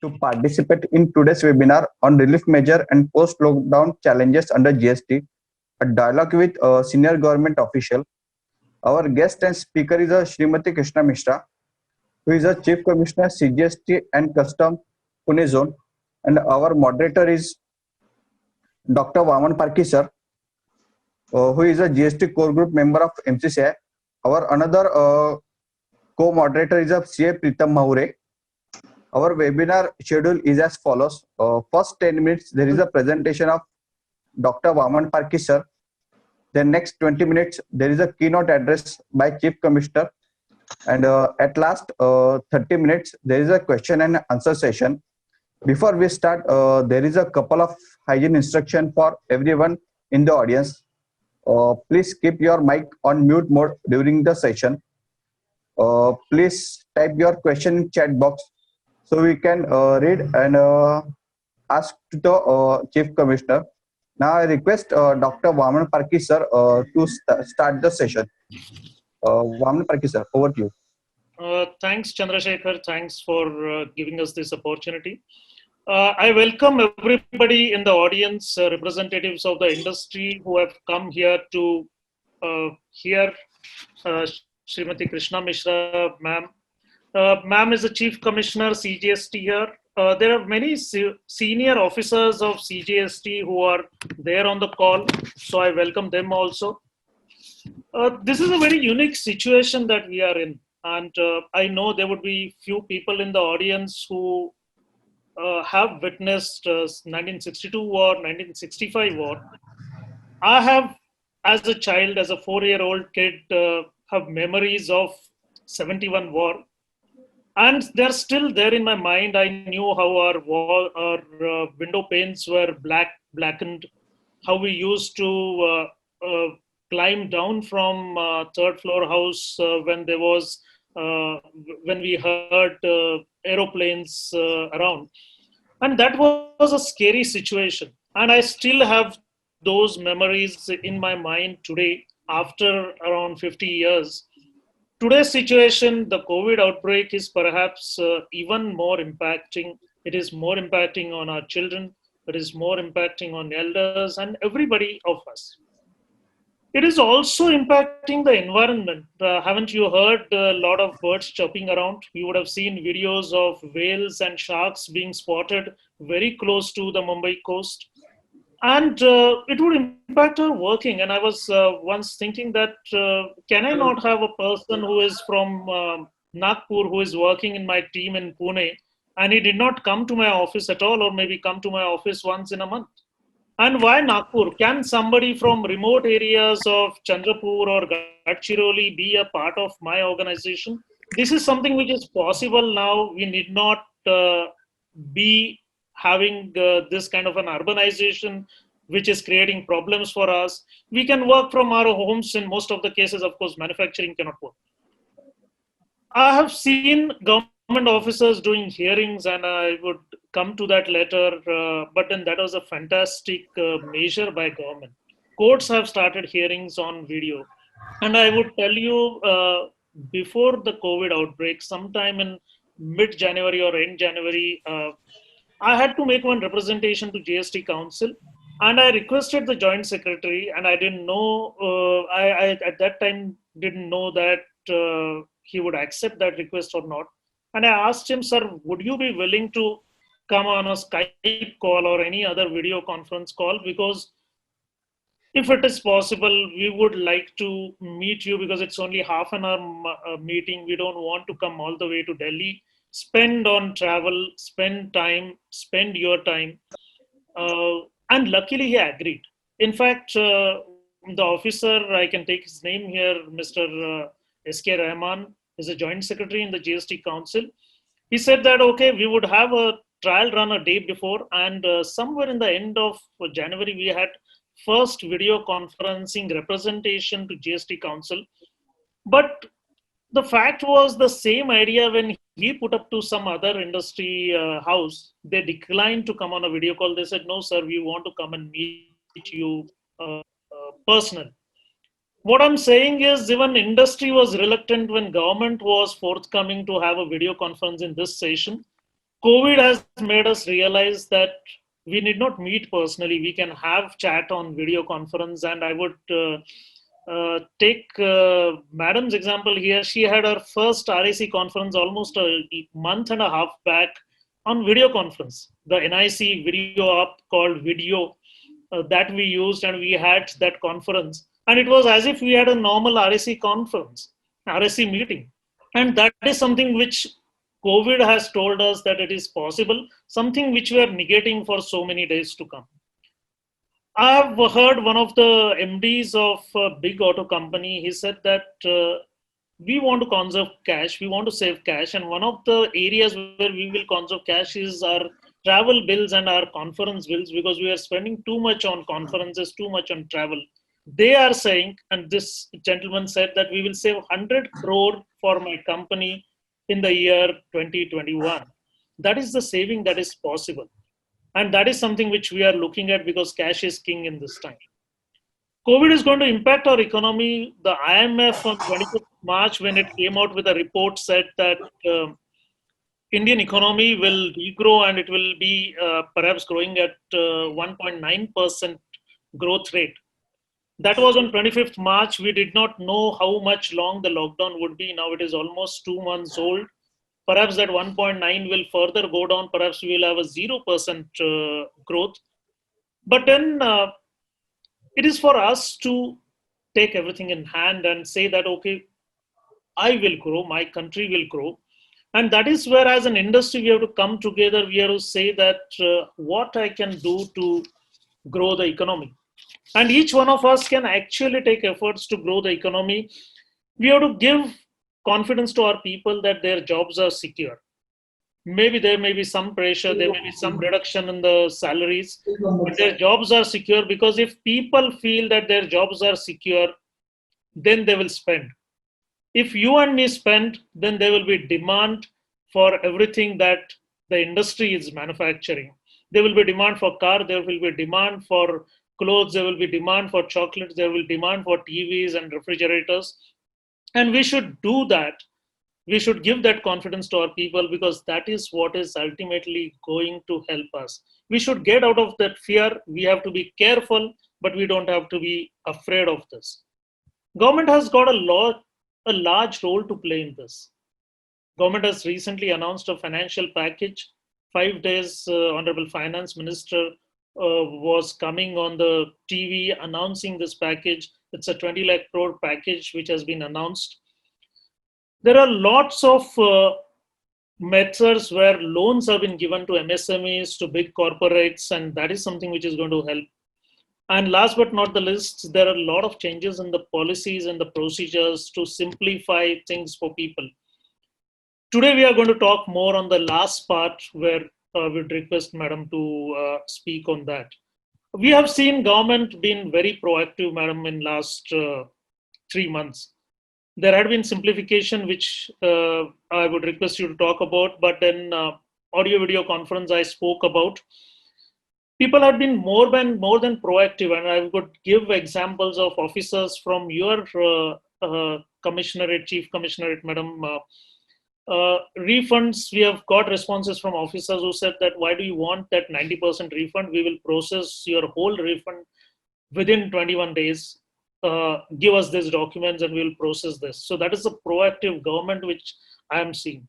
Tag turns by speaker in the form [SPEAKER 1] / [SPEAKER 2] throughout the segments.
[SPEAKER 1] to participate in today's webinar on relief measure and post-lockdown challenges under GST, a dialogue with a senior government official. Our guest and speaker is Srimati Krishna Mishra, who is a Chief Commissioner CGST and Custom Pune Zone, and our moderator is Dr. Vaman Parki sir, who is a GST core group member of MCCI. Our another co-moderator is CA Pritam Mahure. Our webinar schedule is as follows. First 10 minutes, there is a presentation of Dr. Vaman Parki sir. Then next 20 minutes, there is a keynote address by Chief Commissioner. And at last 30 minutes, there is a question and answer session. Before we start, there is a couple of hygiene instruction for everyone in the audience. Please keep your mic on mute mode during the session. Please type your question in chat box so we can read and ask to the Chief Commissioner. Now I request Dr. Vaman Parki sir to start the session. Vaman Parki sir, over to you.
[SPEAKER 2] Thanks, Chandrasekhar. Thanks for giving us this opportunity. I welcome everybody in the audience, representatives of the industry who have come here to hear Srimati Krishna Mishra, ma'am. Ma'am is the Chief Commissioner CGST here. There are many senior officers of CGST who are there on the call, so I welcome them also. This is a very unique situation that we are in, and I know there would be few people in the audience who have witnessed 1962 war, 1965 war. I have, as a child, as a 4-year-old kid, have memories of 71 war. And they're still there in my mind. I knew how our window panes were blackened, how we used to climb down from third floor house when there was when we heard aeroplanes around. And that was a scary situation. And I still have those memories in my mind today after around 50 years. Today's situation, the COVID outbreak is perhaps even more impacting. It is more impacting on our children. It is more impacting on elders and everybody of us. It is also impacting the environment. Haven't you heard a lot of birds chirping around? You would have seen videos of whales and sharks being spotted very close to the Mumbai coast. And it would impact our working. And I was once thinking that, can I not have a person who is from Nagpur who is working in my team in Pune, and he did not come to my office at all, or maybe come to my office once in a month? And why Nagpur? Can somebody from remote areas of Chandrapur or Gadchiroli be a part of my organization? This is something which is possible now. We need not be having this kind of an urbanization which is creating problems for us. We can work from our homes in most of the cases. Of course, manufacturing cannot work. I have seen government officers doing hearings, and I would come to that later, but then that was a fantastic measure by government. Courts have started hearings on video. And I would tell you, before the COVID outbreak, sometime in mid-January or end January, I had to make one representation to GST Council, and I requested the Joint Secretary, and I didn't know, I at that time didn't know that he would accept that request or not. And I asked him, sir, would you be willing to come on a Skype call or any other video conference call? Because if it is possible, we would like to meet you, because it's only half an hour meeting. We don't want to come all the way to Delhi, spend on travel, spend time, spend your time. And luckily he agreed. In fact, the officer, I can take his name here, Mr. S.K. Rahman, is a joint secretary in the GST Council. He said that, okay, we would have a trial run a day before, and somewhere in the end of January, we had first video conferencing representation to GST Council. But the fact was the same idea when he put up to some other industry house. They declined to come on a video call. They said, no, sir, we want to come and meet you personally. What I'm saying is, even industry was reluctant when government was forthcoming to have a video conference in this session. COVID has made us realize that we need not meet personally. We can have chat on video conference. And I would take Madam's example here. She had her first RAC conference almost a month and a half back on video conference. The NIC video app called Video that we used, and we had that conference. And it was as if we had a normal RAC conference, RAC meeting. And that is something which COVID has told us that it is possible, something which we are negating for so many days to come. I've heard one of the MDs of a big auto company, he said that we want to conserve cash, we want to save cash, and one of the areas where we will conserve cash is our travel bills and our conference bills, because we are spending too much on conferences, too much on travel. They are saying, and this gentleman said that we will save 100 crore for my company in the year 2021. That is the saving that is possible. And that is something which we are looking at, because cash is king in this time. COVID is going to impact our economy. The IMF on 25th March, when it came out with a report, said that Indian economy will regrow and it will be perhaps growing at 1.9% growth rate. That was on 25th March. We did not know how much long the lockdown would be. Now it is almost 2 months old. Perhaps that 1.9 will further go down. Perhaps we will have a 0% growth. But then it is for us to take everything in hand and say that, okay, I will grow, my country will grow. And that is where, as an industry, we have to come together. We have to say that what I can do to grow the economy. And each one of us can actually take efforts to grow the economy. We have to give confidence to our people that their jobs are secure. Maybe there may be some pressure, there may be some reduction in the salaries, but their jobs are secure, because if people feel that their jobs are secure, then they will spend. If you and me spend, then there will be demand for everything that the industry is manufacturing. There will be demand for car, there will be demand for clothes, there will be demand for chocolates, there will be demand for TVs and refrigerators. And we should do that. We should give that confidence to our people, because that is what is ultimately going to help us. We should get out of that fear. We have to be careful, but we don't have to be afraid of this. Government has got a large role to play in this. Government has recently announced a financial package. 5 days, Honorable Finance Minister was coming on the TV announcing this package. It's a 20 lakh crore package which has been announced. There are lots of methods where loans have been given to MSMEs, to big corporates, and that is something which is going to help. And last but not the least, there are a lot of changes in the policies and the procedures to simplify things for people. Today, we are going to talk more on the last part, where I would request Madam to speak on that. We have seen government being very proactive, Madam, in last 3 months. There had been simplification, which I would request you to talk about, but then audio video conference I spoke about. People have been more than proactive, and I would give examples of officers from your commissionerate, chief commissionerate, Madam. Refunds, we have got responses from officers who said that, why do you want that 90% refund? We will process your whole refund within 21 days. Give us these documents and we will process this. So that is a proactive government which I am seeing.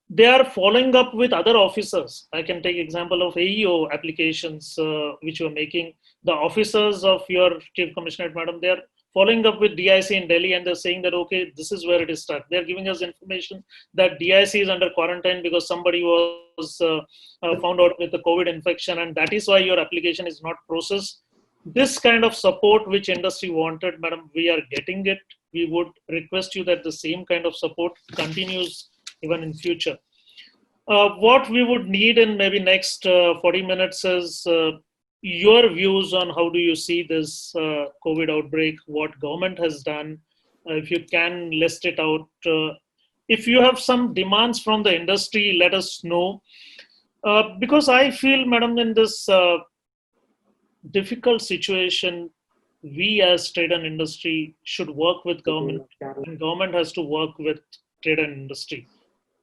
[SPEAKER 2] They are following up with other officers. I can take example of AEO applications which you are making. The officers of your chief commissioner, Madam, they are following up with DIC in Delhi, and they're saying that, okay, this is where it is stuck. They're giving us information that DIC is under quarantine because somebody was found out with the COVID infection, and that is why your application is not processed. This kind of support which industry wanted, Madam, we are getting it. We would request you that the same kind of support continues even in future. What we would need in maybe next 40 minutes is your views on how do you see this COVID outbreak, what government has done, if you can list it out. If you have some demands from the industry, let us know. Because I feel, Madam, in this difficult situation, we as trade and industry should work with government, and government has to work with trade and industry.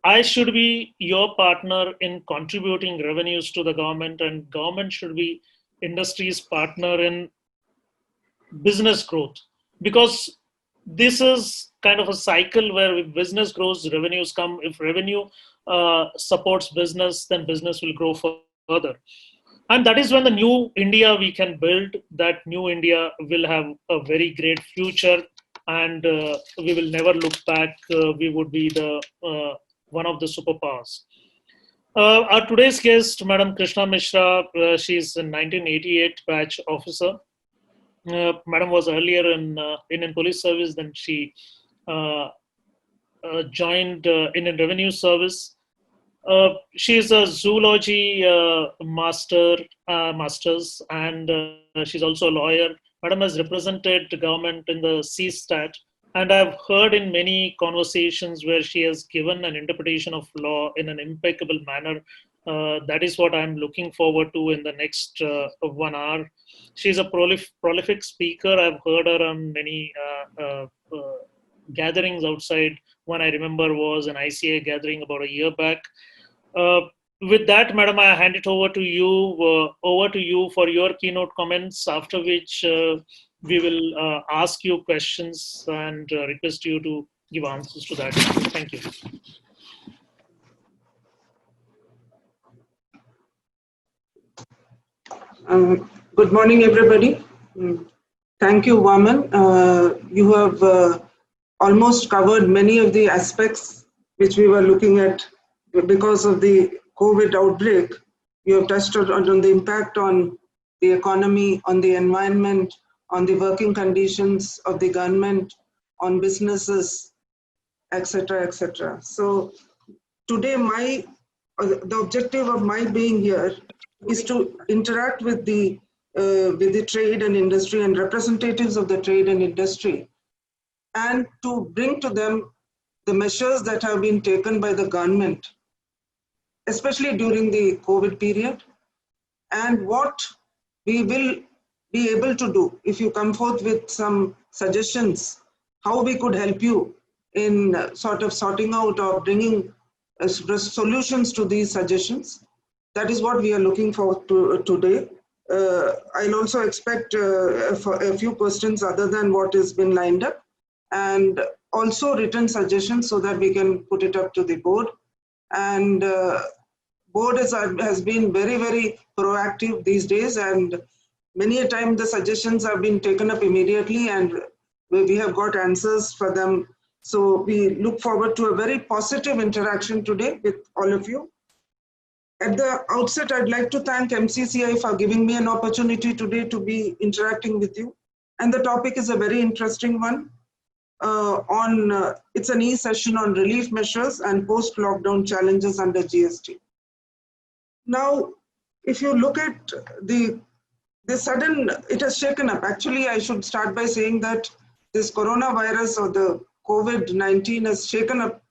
[SPEAKER 2] I should be your partner in contributing revenues to the government, and government should be industry's partner in business growth, because this is kind of a cycle where if business grows, revenues come. If revenue supports business, then business will grow further. And that is when the new India we can build. That new India will have a very great future, and we will never look back. We would be the one of the superpowers. Our today's guest, Madam Krishna Mishra, she is a 1988 batch officer. Madam was earlier in Indian Police Service, then she uh, joined Indian Revenue Service. She is a zoology masters, and she's also a lawyer. Madam has represented the government in the CSTAT, and I've heard in many conversations where she has given an interpretation of law in an impeccable manner. That is what I'm looking forward to in the next 1 hour. She's a prolific speaker. I've heard her on many gatherings outside. One I remember was an ICA gathering about a year back. Uh, with that, Madam, I hand it over to you. Over to you for your keynote comments. After which we will ask you questions and request you to give answers to that. Thank you.
[SPEAKER 3] Good morning, everybody. Thank you, Vaman. You have almost covered many of the aspects which we were looking at because of the COVID outbreak. You have touched on the impact on the economy, on the environment, on the working conditions of the government, on businesses, etc., etc. So today, the objective of my being here is to interact with the trade and industry and representatives of the trade and industry, and to bring to them the measures that have been taken by the government, especially during the COVID period, and what we will be able to do. If you come forth with some suggestions, how we could help you in sort of sorting out or bringing solutions to these suggestions. That is what we are looking for today. I'll also expect a few questions other than what has been lined up, and also written suggestions so that we can put it up to the board. And board has been very, very proactive these days, and many a time the suggestions have been taken up immediately and we have got answers for them. So we look forward to a very positive interaction today with all of you. At the outset, I'd like to thank MCCI for giving me an opportunity today to be interacting with you. And the topic is a very interesting one. It's an e-session on relief measures and post-lockdown challenges under GST. Now, if you look at the sudden, it has shaken up. Actually, I should start by saying that this coronavirus or the COVID-19 has shaken up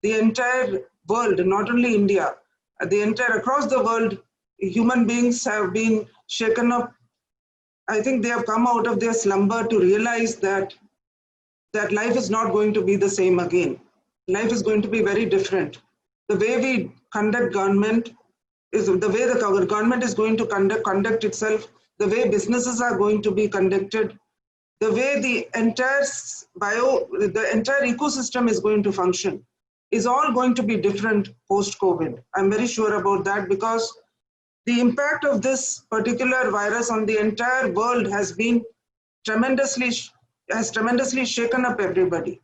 [SPEAKER 3] the entire world, not only India. Across the world, human beings have been shaken up. I think they have come out of their slumber to realize that life is not going to be the same again. Life is going to be very different. The way we conduct government is the way the government is going to conduct itself, the way businesses are going to be conducted, the way the entire ecosystem is going to function is all going to be different post-COVID. I'm very sure about that, because the impact of this particular virus on the entire world has tremendously shaken up everybody.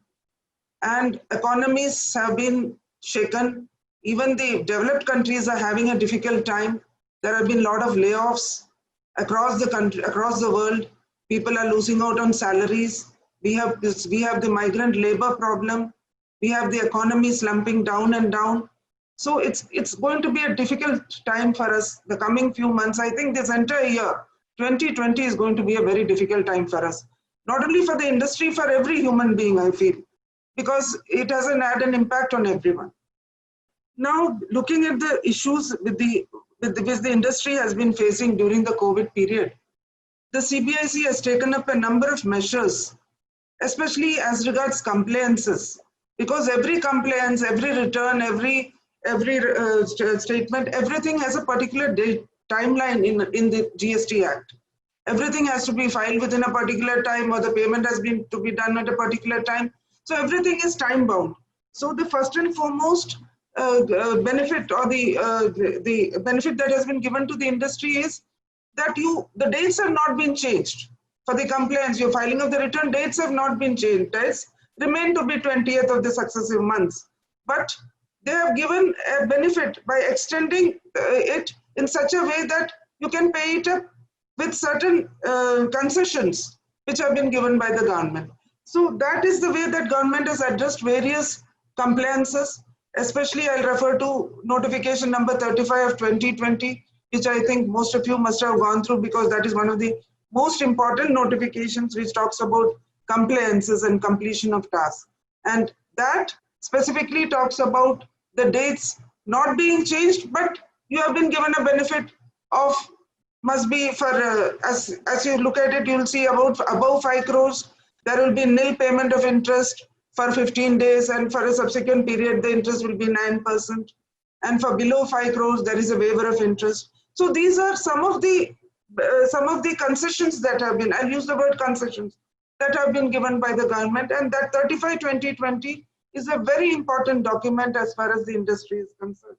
[SPEAKER 3] And economies have been shaken. Even the developed countries are having a difficult time. There have been a lot of layoffs across the country, across the world. People are losing out on salaries. We have the migrant labor problem. We have the economy slumping down and down. So it's going to be a difficult time for us the coming few months. I think this entire year, 2020, is going to be a very difficult time for us. Not only for the industry, for every human being, I feel, because it has had an impact on everyone. Now, looking at the issues which the industry has been facing during the COVID period, the CBIC has taken up a number of measures, especially as regards compliances. because every compliance, every return, every statement, everything has a particular date, timeline in the GST Act. Everything has to be filed within a particular time, or the payment has been to be done at a particular time. So everything is time bound. So the first and foremost benefit, or the benefit that has been given to the industry is that the dates have not been changed. For the compliance, your filing of the return, dates have not been changed. Dates remain to be 20th of the successive months. But they have given a benefit by extending it in such a way that you can pay it up with certain concessions which have been given by the government. So that is the way that government has addressed various compliances. Especially I'll refer to notification number 35 of 2020, which I think most of you must have gone through, because that is one of the most important notifications which talks about compliances and completion of tasks. And that specifically talks about the dates not being changed, but you have been given a benefit of, must be for, as you look at it, you'll see about above 5 crores, there will be nil payment of interest for 15 days, and for a subsequent period, the interest will be 9%. And for below 5 crores, there is a waiver of interest. So these are some of the concessions that have been, I'll use the word concessions, that have been given by the government. And that 35/2020 is a very important document as far as the industry is concerned.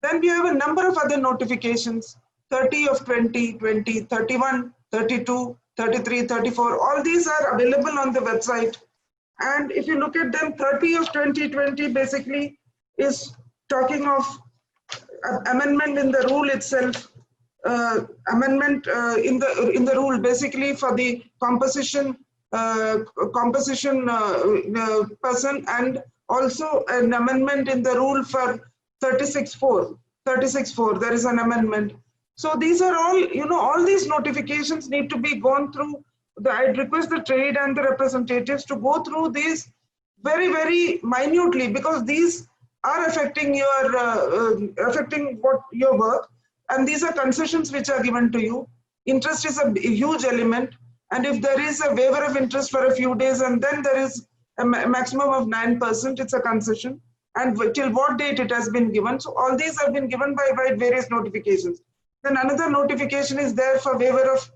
[SPEAKER 3] Then we have a number of other notifications, 30 of 2020, 31, 32, 33, 34, all these are available on the website. And if you look at them, 30 of 2020 basically is talking of amendment in the rule itself, amendment in the rule basically for the composition person, and also an amendment in the rule for 36.4, there is an amendment. So these are all, all these notifications need to be gone through. I'd request the trade and the representatives to go through these very, very minutely, because these are affecting your your work, and these are concessions which are given to you. Interest is a huge element, and if there is a waiver of interest for a few days and then there is a maximum of 9%, it's a concession, and till what date it has been given. So all these have been given by various notifications. Then another notification is there for waiver of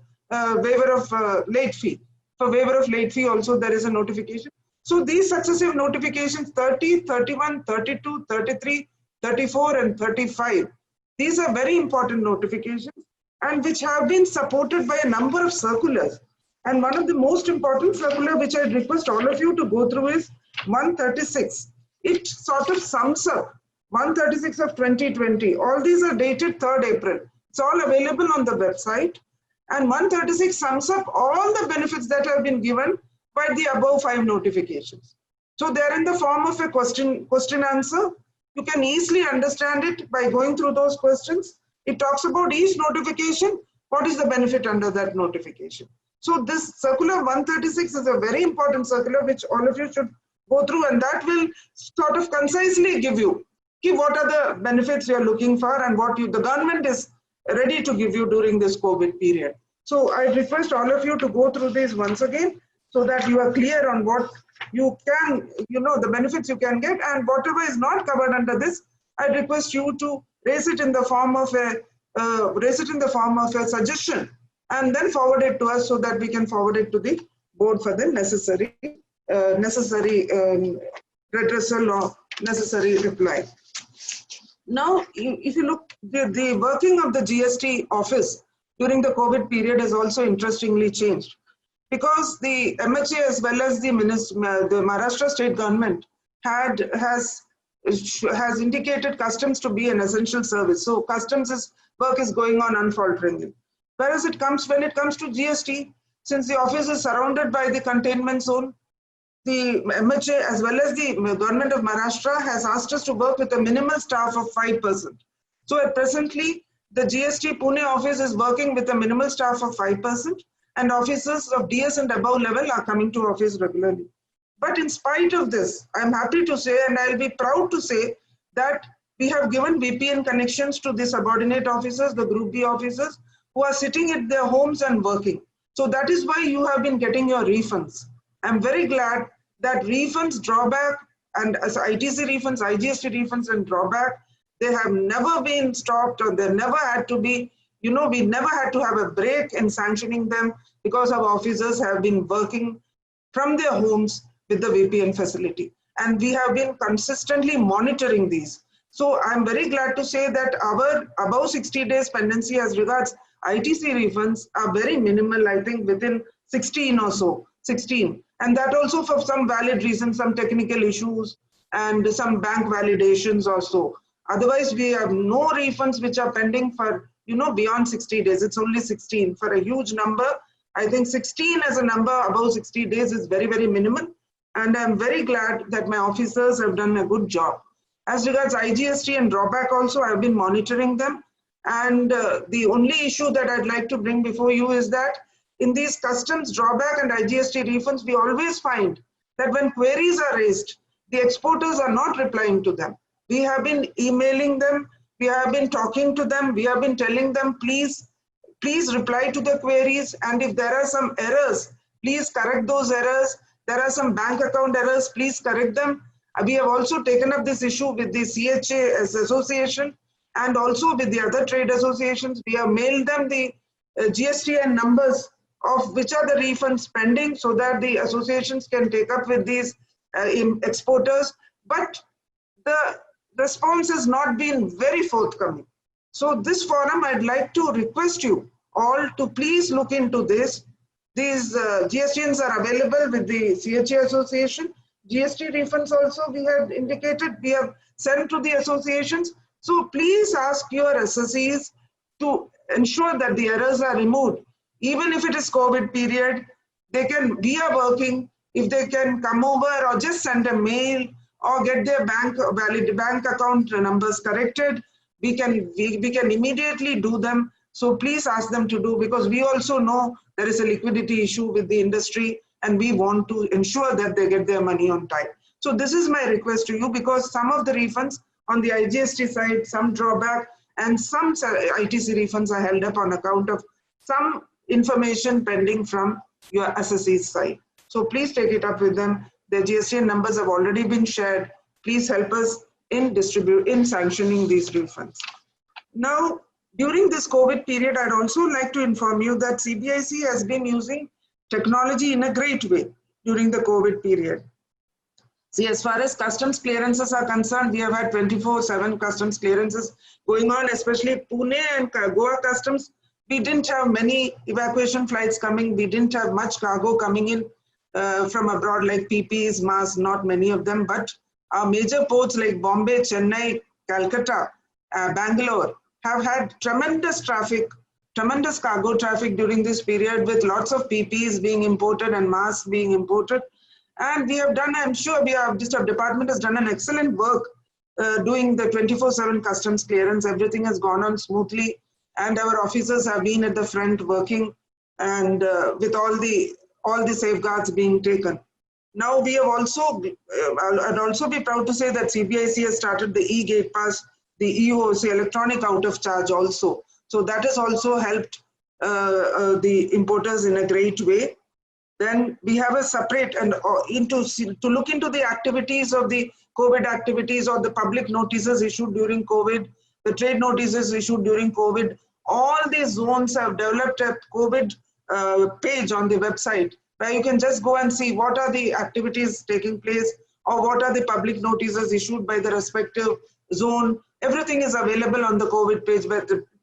[SPEAKER 3] late fee. For waiver of late fee also there is a notification. So these successive notifications, 30, 31, 32, 33, 34 and 35, these are very important notifications, and which have been supported by a number of circulars. And one of the most important circular which I request all of you to go through is 136. It sort of sums up 136 of 2020. All these are dated 3rd April. It's all available on the website. And 136 sums up all the benefits that have been given by the above 5 notifications. So they're in the form of a question answer. You can easily understand it by going through those questions. It talks about each notification, what is the benefit under that notification. So this circular 136 is a very important circular which all of you should go through, and that will sort of concisely give you what are the benefits you are looking for and what the government is ready to give you during this COVID period. So I request all of you to go through this once again, so that you are clear on what you can, the benefits you can get, and whatever is not covered under this, I request you to raise it in the form of a suggestion, and then forward it to us so that we can forward it to the board for the necessary redressal or necessary reply. Now, if you look, the working of the GST office during the COVID period has also interestingly changed, because the MHA as well as the Maharashtra state government has indicated customs to be an essential service. So customs work is going on unfalteringly. Whereas when it comes to GST, since the office is surrounded by the containment zone, the MHA as well as the government of Maharashtra has asked us to work with a minimal staff of 5%. So at presently, the GST Pune office is working with a minimal staff of 5%, and officers of DS and above level are coming to office regularly. But in spite of this, I'm happy to say, and I'll be proud to say, that we have given VPN connections to the subordinate officers, the Group B officers, who are sitting at their homes and working. So that is why you have been getting your refunds. I'm very glad that refunds, drawback and as ITC refunds, IGST refunds and drawback, they have never been stopped, or they never had to be, we never had to have a break in sanctioning them, because our officers have been working from their homes with the VPN facility. And we have been consistently monitoring these. So I'm very glad to say that our above 60 days pendency as regards ITC refunds are very minimal, I think within 16 or so, 16. And that also for some valid reasons, some technical issues and some bank validations or so. Otherwise, we have no refunds which are pending for, beyond 60 days. It's only 16. For a huge number, I think 16 as a number above 60 days is very, very minimal. And I'm very glad that my officers have done a good job. As regards IGST and drawback also, I've been monitoring them. And the only issue that I'd like to bring before you is that in these customs drawback and IGST refunds, we always find that when queries are raised, the exporters are not replying to them. We have been emailing them, we have been talking to them, we have been telling them, please reply to the queries, and if there are some errors, please correct those errors. There are some bank account errors, please correct them. We have also taken up this issue with the CHA association and also with the other trade associations. We have mailed them the GSTN numbers of which are the refunds pending, so that the associations can take up with these exporters. But the response has not been very forthcoming. So this forum, I'd like to request you all to please look into this. These GSTNs are available with the CHA association. GST refunds also we have indicated, we have sent to the associations. So please ask your SSEs to ensure that the errors are removed. Even if it is COVID period, we are working. If they can come over or just send a mail or get their valid bank account numbers corrected, we can immediately do them. So please ask them to do, because we also know there is a liquidity issue with the industry and we want to ensure that they get their money on time. So this is my request to you, because some of the refunds on the IGST side, some drawback and some ITC refunds are held up on account of some information pending from your SSE's side. So please take it up with them. The GSTN numbers have already been shared. Please help us in sanctioning these refunds. Now, during this COVID period, I'd also like to inform you that CBIC has been using technology in a great way during the COVID period. See, as far as customs clearances are concerned, we have had 24/7 customs clearances going on, especially Pune and Goa customs. We didn't have many evacuation flights coming. We didn't have much cargo coming in from abroad, like PPs, masks, not many of them. But our major ports like Bombay, Chennai, Calcutta, Bangalore have had tremendous traffic, tremendous cargo traffic during this period, with lots of PPs being imported and masks being imported. And we have done, I'm sure our department has done an excellent work doing the 24/7 customs clearance. Everything has gone on smoothly, and our officers have been at the front working, and with all the safeguards being taken. Now we have also, I'd also be proud to say that CBIC has started the e-gate pass, the EOC, electronic out of charge also. So that has also helped the importers in a great way. Then we have a separate and to look into the activities of the COVID activities or the public notices issued during COVID, the trade notices issued during COVID. All these zones have developed a COVID page on the website where you can just go and see what are the activities taking place or what are the public notices issued by the respective zone. Everything is available on the COVID page,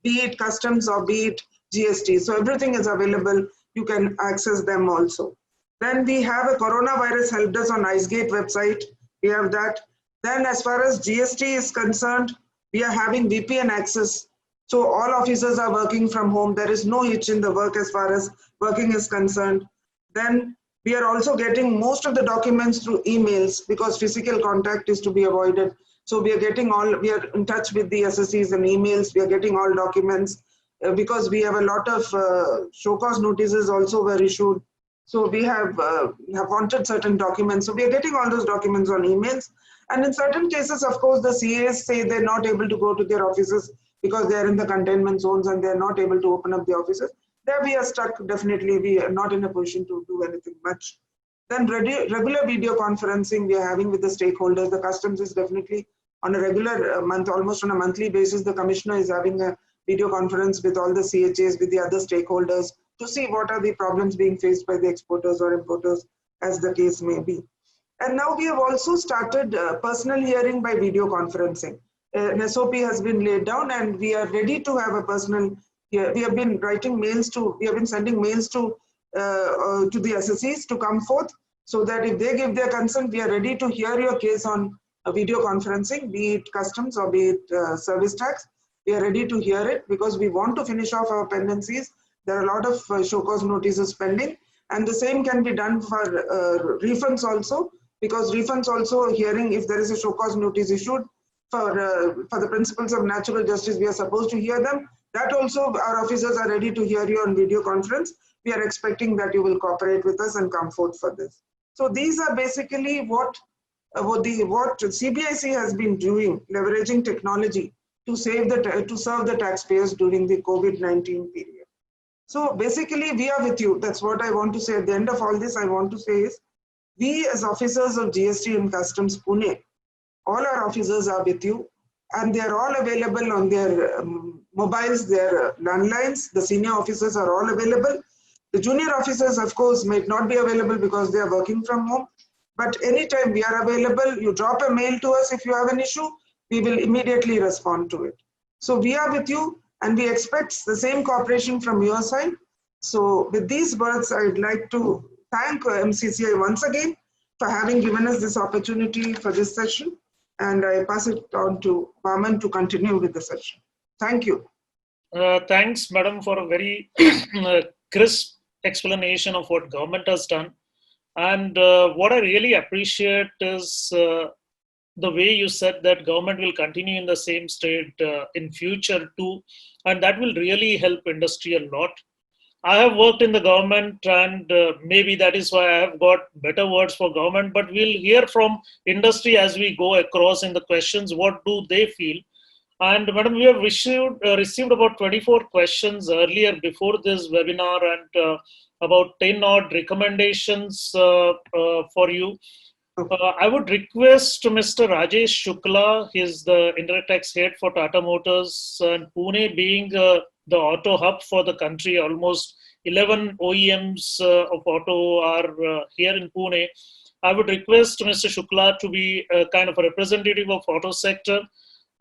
[SPEAKER 3] be it customs or be it GST. So everything is available. You can access them also. Then we have a coronavirus help desk on IceGate website. We have that. Then as far as GST is concerned, we are having VPN access. So all officers are working from home. There is no hitch in the work as far as working is concerned. Then we are also getting most of the documents through emails, because physical contact is to be avoided. So we are in touch with the SSEs and emails. We are getting all documents because we have a lot of show cause notices also were issued. So we have wanted certain documents. So we are getting all those documents on emails. And in certain cases, of course, the CAs say they're not able to go to their offices because they're in the containment zones and they're not able to open up the offices. There we are stuck. Definitely, we are not in a position to do anything much. Then regular video conferencing we are having with the stakeholders. The customs is definitely on a regular month, almost on a monthly basis, the commissioner is having a video conference with all the CHAs, with the other stakeholders to see what are the problems being faced by the exporters or importers, as the case may be. And now we have also started personal hearing by video conferencing. An SOP has been laid down and we are ready to have a personal hearing. We have been writing mails to, we have been sending mails to the SSEs to come forth, so that if they give their consent, we are ready to hear your case on video conferencing, be it customs or be it service tax. We are ready to hear it because we want to finish off our pendencies. There are a lot of show cause notices pending, and the same can be done for refunds also, because refunds also hearing, if there is a show cause notice issued for the principles of natural justice, we are supposed to hear them. That also our officers are ready to hear you on video conference. We are expecting that you will cooperate with us and come forth for this. So these are basically what CBIC has been doing, leveraging technology to serve the taxpayers during the COVID-19 period. So basically, we are with you. That's what I want to say. At the end of all this, I want to say is, we as officers of GST and Customs Pune, all our officers are with you, and they are all available on their mobiles, their landlines. The senior officers are all available. The junior officers, of course, might not be available because they are working from home. But anytime we are available, you drop a mail to us if you have an issue, we will immediately respond to it. So we are with you and we expect the same cooperation from your side. So with these words, I would like to thank MCCI once again for having given us this opportunity for this session. And I pass it on to Vaman to continue with the session. Thank you.
[SPEAKER 2] Thanks, madam, for a very crisp explanation of what government has done. And what I really appreciate is the way you said that government will continue in the same state in future too, and that will really help industry a lot. I have worked in the government, and maybe that is why I have got better words for government, but we'll hear from industry as we go across in the questions, what do they feel. And madam, we have received about 24 questions earlier before this webinar, and about 10 odd recommendations for you. I would request Mr. Rajesh Shukla, he is the indirect tax head for Tata Motors, and Pune being the auto hub for the country. Almost 11 OEMs of auto are here in Pune. I would request Mr. Shukla to be kind of a representative of auto sector.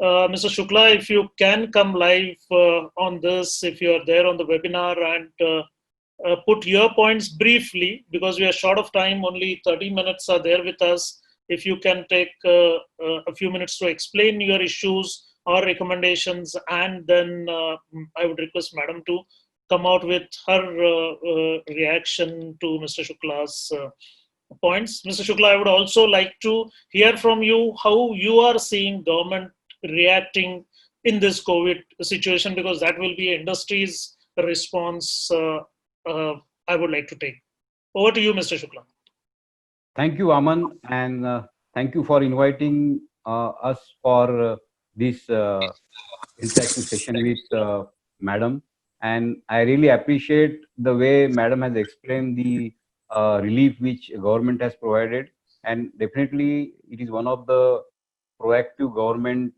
[SPEAKER 2] Mr. Shukla, if you can come live on this, if you are there on the webinar, and put your points briefly, because we are short of time, only 30 minutes are there with us. If you can take a few minutes to explain your issues or recommendations, and then I would request madam to come out with her reaction to Mr. Shukla's points. Mr. Shukla, I would also like to hear from you how you are seeing government reacting in this COVID situation, because that will be industry's response I would like to take. Over to you, Mr. Shukla.
[SPEAKER 4] Thank you, Aman, and thank you for inviting us for this interactive session with Madam. And I really appreciate the way Madam has explained the relief which government has provided. And definitely, it is one of the proactive government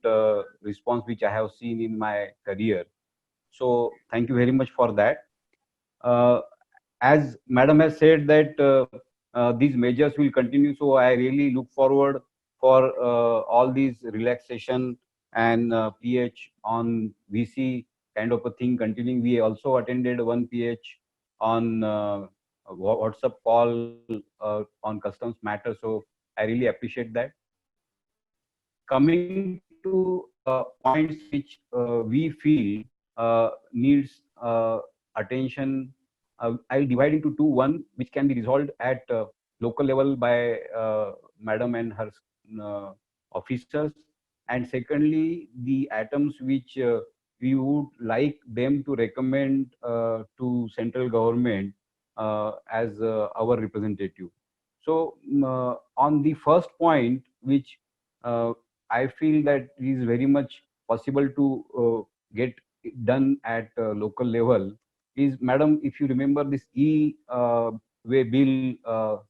[SPEAKER 4] response which I have seen in my career. So thank you very much for that. As Madam has said that these measures will continue, so I really look forward for all these relaxation and PH on VC kind of a thing continuing. We also attended one PH on WhatsApp call on customs matter, so I really appreciate that. Coming to points which we feel needs attention, I'll divide into two. One which can be resolved at local level by Madam and her officers, and secondly the items which we would like them to recommend to central government as our representative. So on the first point, which I feel that it is very much possible to get done at local level, is, Madam, if you remember this bill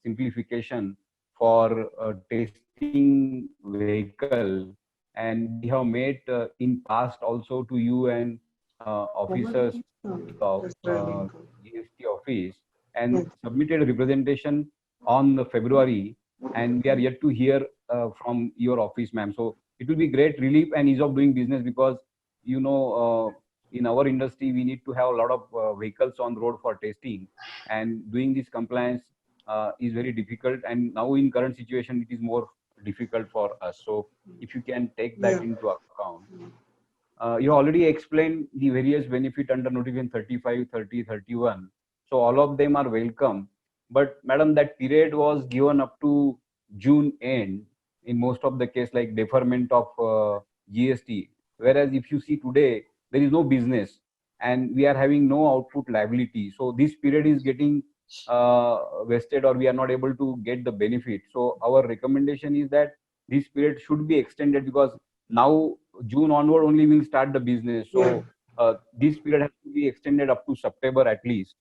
[SPEAKER 4] simplification for testing vehicle, and we have made in past also to you and officers of
[SPEAKER 3] Test driving.
[SPEAKER 4] GST office, and submitted a representation on the February, and we are yet to hear from your office, ma'am. So it will be great relief and ease of doing business, because you know in our industry we need to have a lot of vehicles on the road for testing, and doing this compliance is very difficult, and now in current situation it is more difficult for us. So if you can take that into account. You already explained the various benefit under notification 35, 30, 31. So all of them are welcome. But madam, that period was given up to June end in most of the case, like deferment of GST. Whereas if you see today, there is no business and we are having no output liability. So this period is getting wasted, or we are not able to get the benefit. So our recommendation is that this period should be extended, because now June onward only will start the business. So this period has to be extended up to September at least.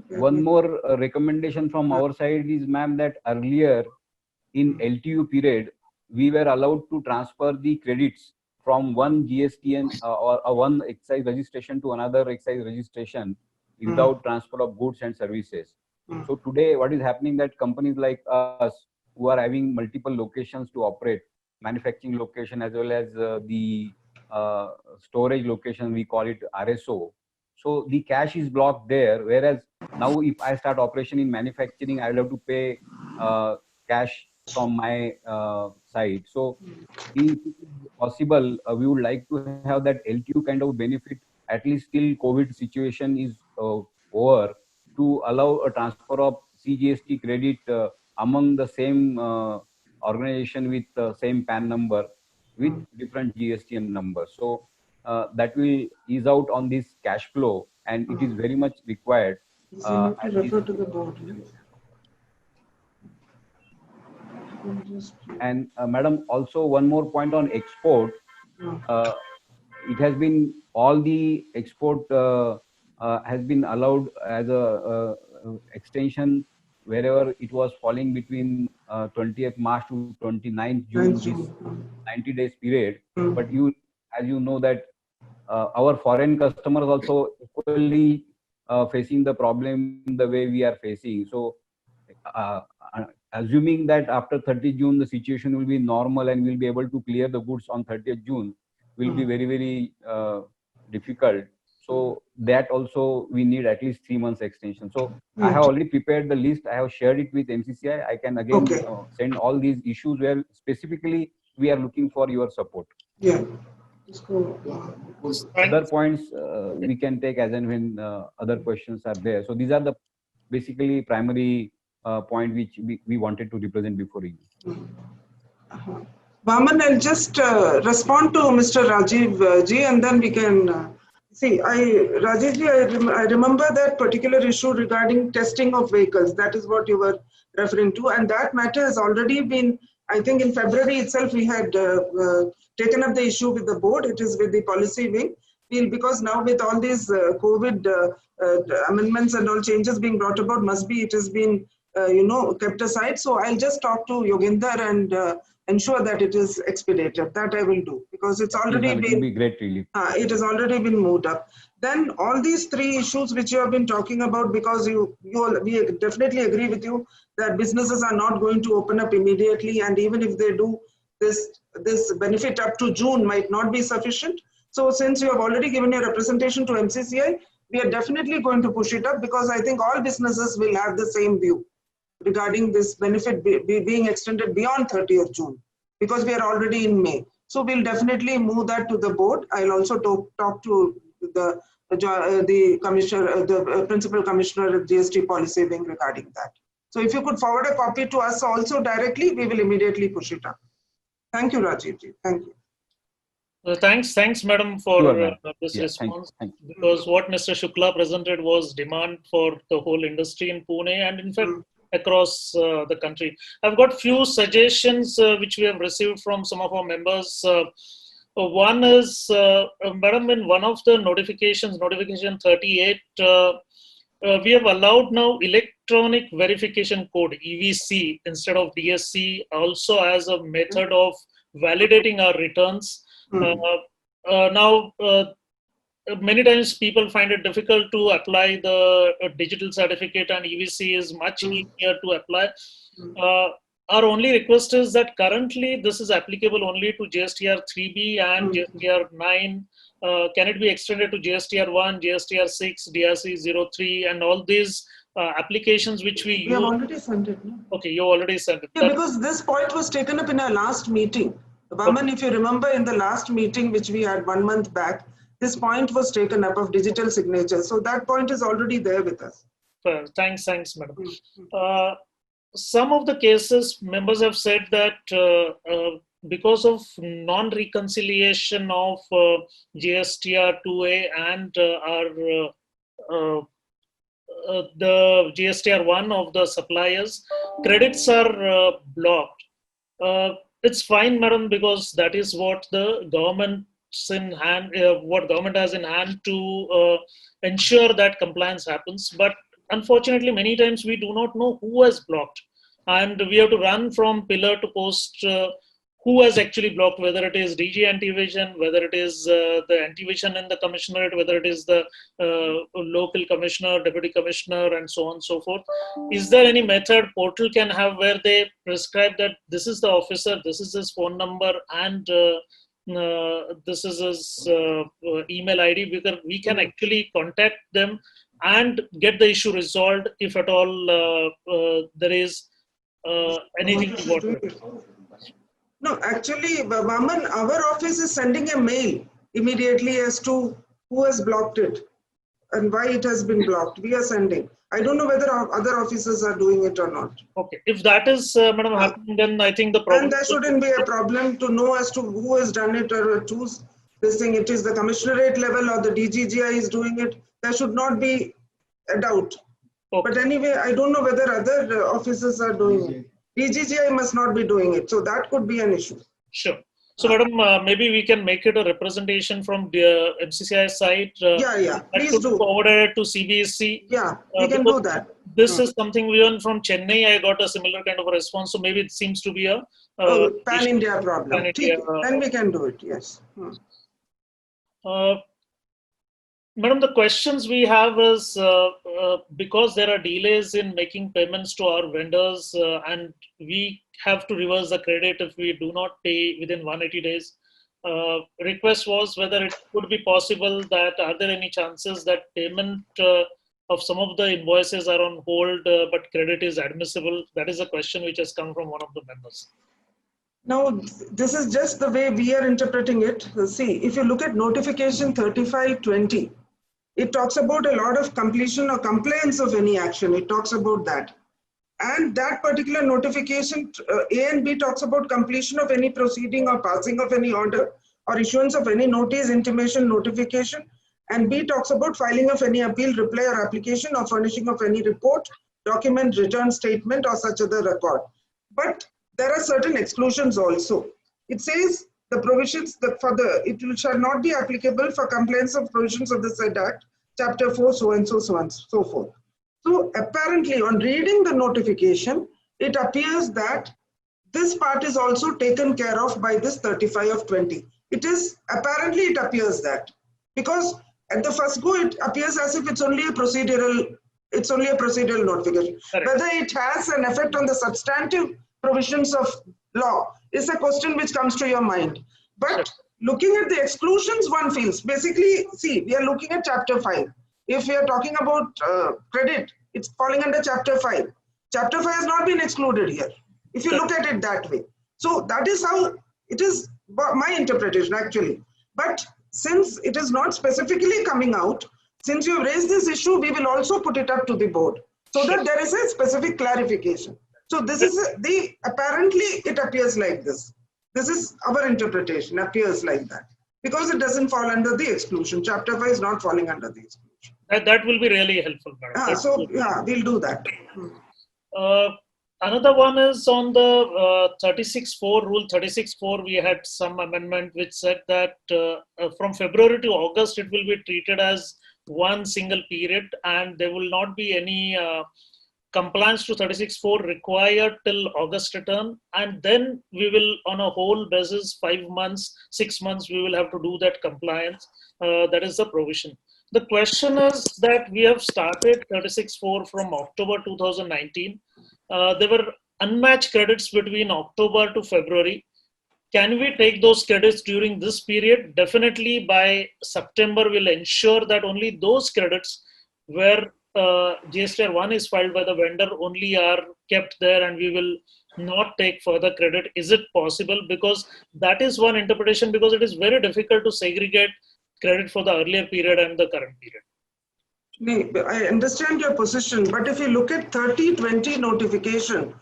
[SPEAKER 4] One more recommendation from our side is, ma'am, that earlier in LTU period, we were allowed to transfer the credits from one GSTN or one excise registration to another excise registration without transfer of goods and services. So today, what is happening, that companies like us who are having multiple locations to operate, manufacturing location as well as the storage location, we call it RSO. So the cash is blocked there, whereas now if I start operation in manufacturing, I will have to pay cash from my side. So if it is possible, we would like to have that LTU kind of benefit, at least till COVID situation is over, to allow a transfer of CGST credit among the same organization with the same PAN number with different GSTN numbers. So that will ease out on this cash flow, and it is very much required.
[SPEAKER 3] You need to refer to the board.
[SPEAKER 4] And madam, also one more point on export. It has been, all the export has been allowed as a extension wherever it was falling between 20th March to 29th June, this 90 days period. But you, as you know, that our foreign customers also equally facing the problem the way we are facing. So assuming that after 30th June the situation will be normal and we'll be able to clear the goods on 30th June, will be very, very difficult. So that also we need at least 3 months extension. So I have already prepared the list. I have shared it with MCCI. I can again send all these issues where specifically we are looking for your support. Other points we can take as and when other questions are there. So these are the basically primary point which we wanted to represent before you.
[SPEAKER 3] Vaman, I'll just respond to Mr. Rajiv ji, and then we can see. Rajiv ji, I remember that particular issue regarding testing of vehicles. That is what you were referring to, and that matter has already been. I think in February itself we had taken up the issue with the board. It is with the policy wing. Because now with all these COVID amendments and all changes being brought about, it has been kept aside. So I'll just talk to Yoginder and ensure that it is expedited. That I will do, because it's already been.
[SPEAKER 4] Be great relief.
[SPEAKER 3] It has already been moved up. Then all these three issues which you have been talking about, because we definitely agree with you that businesses are not going to open up immediately, and even if they do, this benefit up to June might not be sufficient. So since you have already given your representation to MCCI, we are definitely going to push it up, because I think all businesses will have the same view regarding this benefit being extended beyond 30th June, because we are already in May. So we'll definitely move that to the board. I'll also talk to the commissioner, the principal commissioner of GST policy wing regarding that. So if you could forward a copy to us also directly, we will immediately push it up. Thank you, Rajiv ji. Thank you.
[SPEAKER 2] Thanks, madam, for this
[SPEAKER 4] Yeah,
[SPEAKER 2] response.
[SPEAKER 4] thanks.
[SPEAKER 2] Because what Mr. Shukla presented was demand for the whole industry in Pune, and in fact across the country. I've got few suggestions which we have received from some of our members. One is, madam, in one of the notifications, notification 38, we have allowed now electronic verification code, EVC, instead of DSC, also as a method of validating our returns. Now, many times people find it difficult to apply the digital certificate, and EVC is much easier to apply. Our only request is that currently this is applicable only to GSTR 3B and GSTR 9. Can it be extended to GSTR 1, GSTR 6, DRC 03, and all these applications which we use?
[SPEAKER 3] We have already sent it. No?
[SPEAKER 2] Okay, you already sent it.
[SPEAKER 3] Yeah, because this point was taken up in our last meeting. Vaman, if you remember in the last meeting, which we had 1 month back, this point was taken up of digital signature. So that point is already there with us.
[SPEAKER 2] Thanks, madam. Some of the cases, members have said that because of non-reconciliation of GSTR 2A and the GSTR 1 of the suppliers, credits are blocked. It's fine, madam, because that is what the government's in hand, what government has in hand to ensure that compliance happens. But unfortunately, many times we do not know who has blocked, and we have to run from pillar to post who has actually blocked, whether it is DG Anti-Evasion, whether it is the Anti-Evasion in the commissionerate, whether it is the local commissioner, deputy commissioner, and so on and so forth. Is there any method portal can have where they prescribe that this is the officer, this is his phone number, and this is his email ID, because we can actually contact them and get the issue resolved if at all there is anything to work with?
[SPEAKER 3] No, actually, Vaman, our office is sending a mail immediately as to who has blocked it and why it has been blocked. We are sending. I don't know whether other officers are doing it or not.
[SPEAKER 2] Okay, if that is, madam, happening, then I think the problem.
[SPEAKER 3] And there shouldn't be a problem to know as to who has done it or choose this thing. It is the commissionerate level or the DGGI is doing it. There should not be a doubt. Okay. But anyway, I don't know whether other officers are doing it. DGGI must not be doing it. So that could be an issue.
[SPEAKER 2] Sure. So, madam, maybe we can make it a representation from the MCCI side.
[SPEAKER 3] Yeah. Please do.
[SPEAKER 2] Forward it to CBSC.
[SPEAKER 3] Yeah, we can do that.
[SPEAKER 2] This is something we learned from Chennai. I got a similar kind of a response. So maybe it seems to be a
[SPEAKER 3] pan-India problem.
[SPEAKER 2] Pan-India,
[SPEAKER 3] then we can do it, yes.
[SPEAKER 2] Madam, the questions we have is because there are delays in making payments to our vendors and we have to reverse the credit if we do not pay within 180 days. Request was whether it could be possible that are there any chances that payment of some of the invoices are on hold but credit is admissible? That is a question which has come from one of the members.
[SPEAKER 3] Now, this is just the way we are interpreting it. See, if you look at notification 3520, it talks about a lot of completion or compliance of any action. It talks about that. And that particular notification, A and B talks about completion of any proceeding or passing of any order or issuance of any notice, intimation, notification. And B talks about filing of any appeal, reply or application or furnishing of any report, document, return statement or such other record. But there are certain exclusions also. It says the provisions that it shall not be applicable for compliance of provisions of the said Act, Chapter 4, so and so, so and so forth. So apparently on reading the notification, it appears that this part is also taken care of by this 35 of 20. It is, apparently it appears that, because at the first go, it appears as if it's only a procedural notification. Correct. Whether it has an effect on the substantive provisions of law is a question which comes to your mind. But looking at the exclusions, one feels, basically, see, we are looking at Chapter 5. If we are talking about credit, it's falling under Chapter 5. Chapter 5 has not been excluded here, if you look at it that way. So that is how it is, my interpretation actually. But since it is not specifically coming out, since you have raised this issue, we will also put it up to the board so that there is a specific clarification. So this is apparently it appears like this. This is our interpretation, appears like that. Because it doesn't fall under the exclusion. Chapter 5 is not falling under the exclusion.
[SPEAKER 2] That will be really helpful.
[SPEAKER 3] We'll do that.
[SPEAKER 2] Another one is on the 36.4, Rule 36.4, we had some amendment which said that from February to August, it will be treated as one single period, and there will not be any compliance to 36.4 required till August return, and then we will, on a whole basis, 5 months, 6 months, we will have to do that compliance. That is the provision. The question is that we have started 36.4 from October 2019. There were unmatched credits between October to February. Can we take those credits during this period? Definitely by September, we'll ensure that only those credits where GSTR 1 is filed by the vendor only are kept there, and we will not take further credit. Is it possible? Because that is one interpretation, because it is very difficult to segregate credit for the earlier period and the current period.
[SPEAKER 3] I understand your position, but if you look at 3020 notification,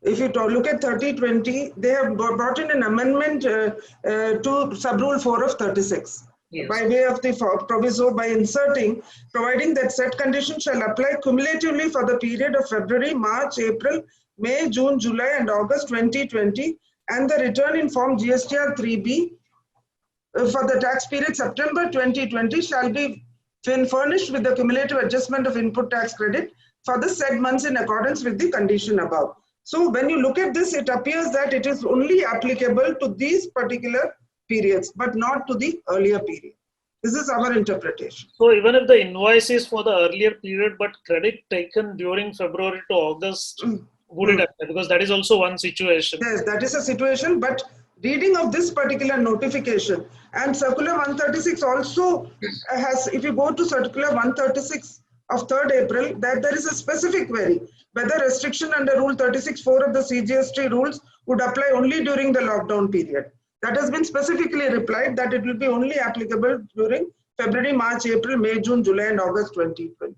[SPEAKER 3] if you look at 3020, they have brought in an amendment to sub-rule 4 of 36. Yes. By way of the proviso, by inserting, providing that said conditions shall apply cumulatively for the period of February, March, April, May, June, July, and August 2020, and the return in form GSTR 3B for the tax period September 2020 shall be furnished with the cumulative adjustment of input tax credit for the said months in accordance with the condition above. So when you look at this, it appears that it is only applicable to these particular periods, but not to the earlier period. This is our interpretation.
[SPEAKER 2] So even if the invoice is for the earlier period, but credit taken during February to August, would it apply? Because that is also one situation.
[SPEAKER 3] Yes, that is a situation, but reading of this particular notification, and Circular 136 also has, if you go to Circular 136 of 3rd April, that there is a specific query whether restriction under Rule 36.4 of the CGST rules would apply only during the lockdown period. That has been specifically replied that it will be only applicable during February, March, April, May, June, July, and August 2020.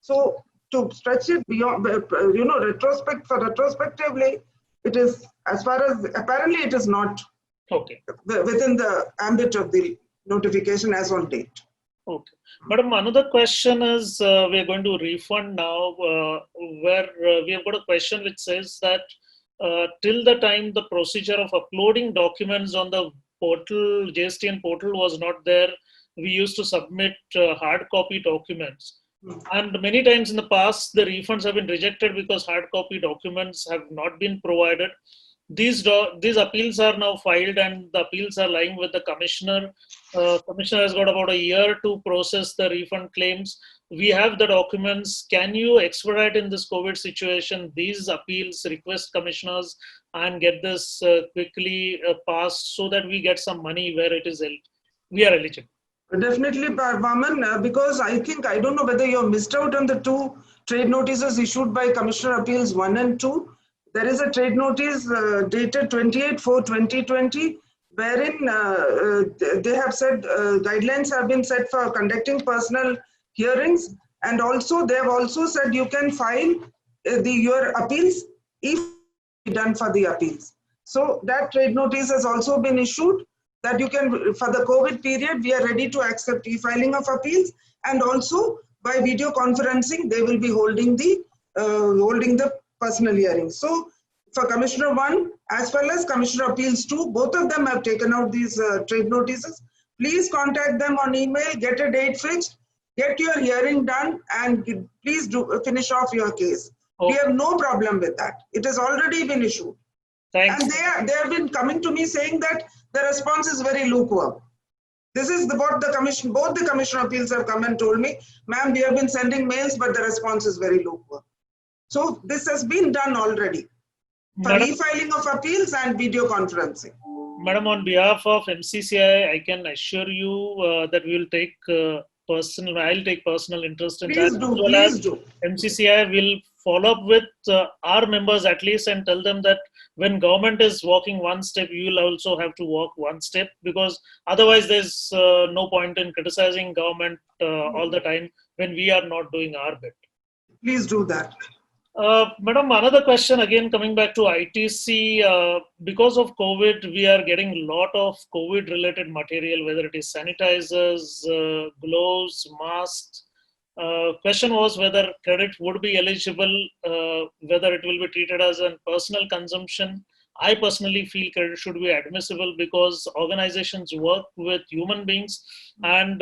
[SPEAKER 3] So to stretch it beyond, retrospectively, it is, as far as apparently it is not within the ambit of the notification as on date.
[SPEAKER 2] Okay. Madam, another question is, we are going to refund now, where we have got a question which says that till the time the procedure of uploading documents on the portal, JSTN portal was not there, we used to submit hard copy documents. And many times in the past, the refunds have been rejected because hard copy documents have not been provided. These appeals are now filed, and the appeals are lying with the commissioner. Commissioner has got about a year to process the refund claims. We have the documents. Can you expedite in this COVID situation these appeals, request commissioners, and get this quickly passed so that we get some money where it is we are eligible?
[SPEAKER 3] Definitely, Vaman, because I don't know whether you have missed out on the 2 trade notices issued by Commissioner Appeals 1 and 2. There is a trade notice dated 28/4/2020, wherein they have said guidelines have been set for conducting personal hearings, and also they have also said you can file your appeals if done for the appeals. So that trade notice has also been issued that you can, for the COVID period, we are ready to accept e-filing of appeals, and also by video conferencing they will be holding the personal hearings. So for Commissioner 1 as well as Commissioner Appeals 2, both of them have taken out these trade notices. Please contact them on email, get a date fixed, get your hearing done, and please do finish off your case. We have no problem with that. It has already been issued.
[SPEAKER 2] Thanks.
[SPEAKER 3] And they have been coming to me saying that the response is very lukewarm. This is what the commission, both the Commissioner of Appeals have come and told me, ma'am, we have been sending mails, but the response is very lukewarm. So this has been done already for e-filing of appeals and video conferencing.
[SPEAKER 2] Madam, on behalf of MCCI, I can assure you that we will take I'll take personal interest in that.
[SPEAKER 3] Please do.
[SPEAKER 2] MCCI will follow up with our members at least and tell them that when government is walking one step, you will also have to walk one step, because otherwise there's no point in criticizing government all the time when we are not doing our bit.
[SPEAKER 3] Please do that.
[SPEAKER 2] Madam, another question again coming back to ITC. Because of COVID, we are getting a lot of COVID related material, whether it is sanitizers, gloves, masks. Question was whether credit would be eligible, whether it will be treated as a personal consumption, I personally feel credit should be admissible because organizations work with human beings, and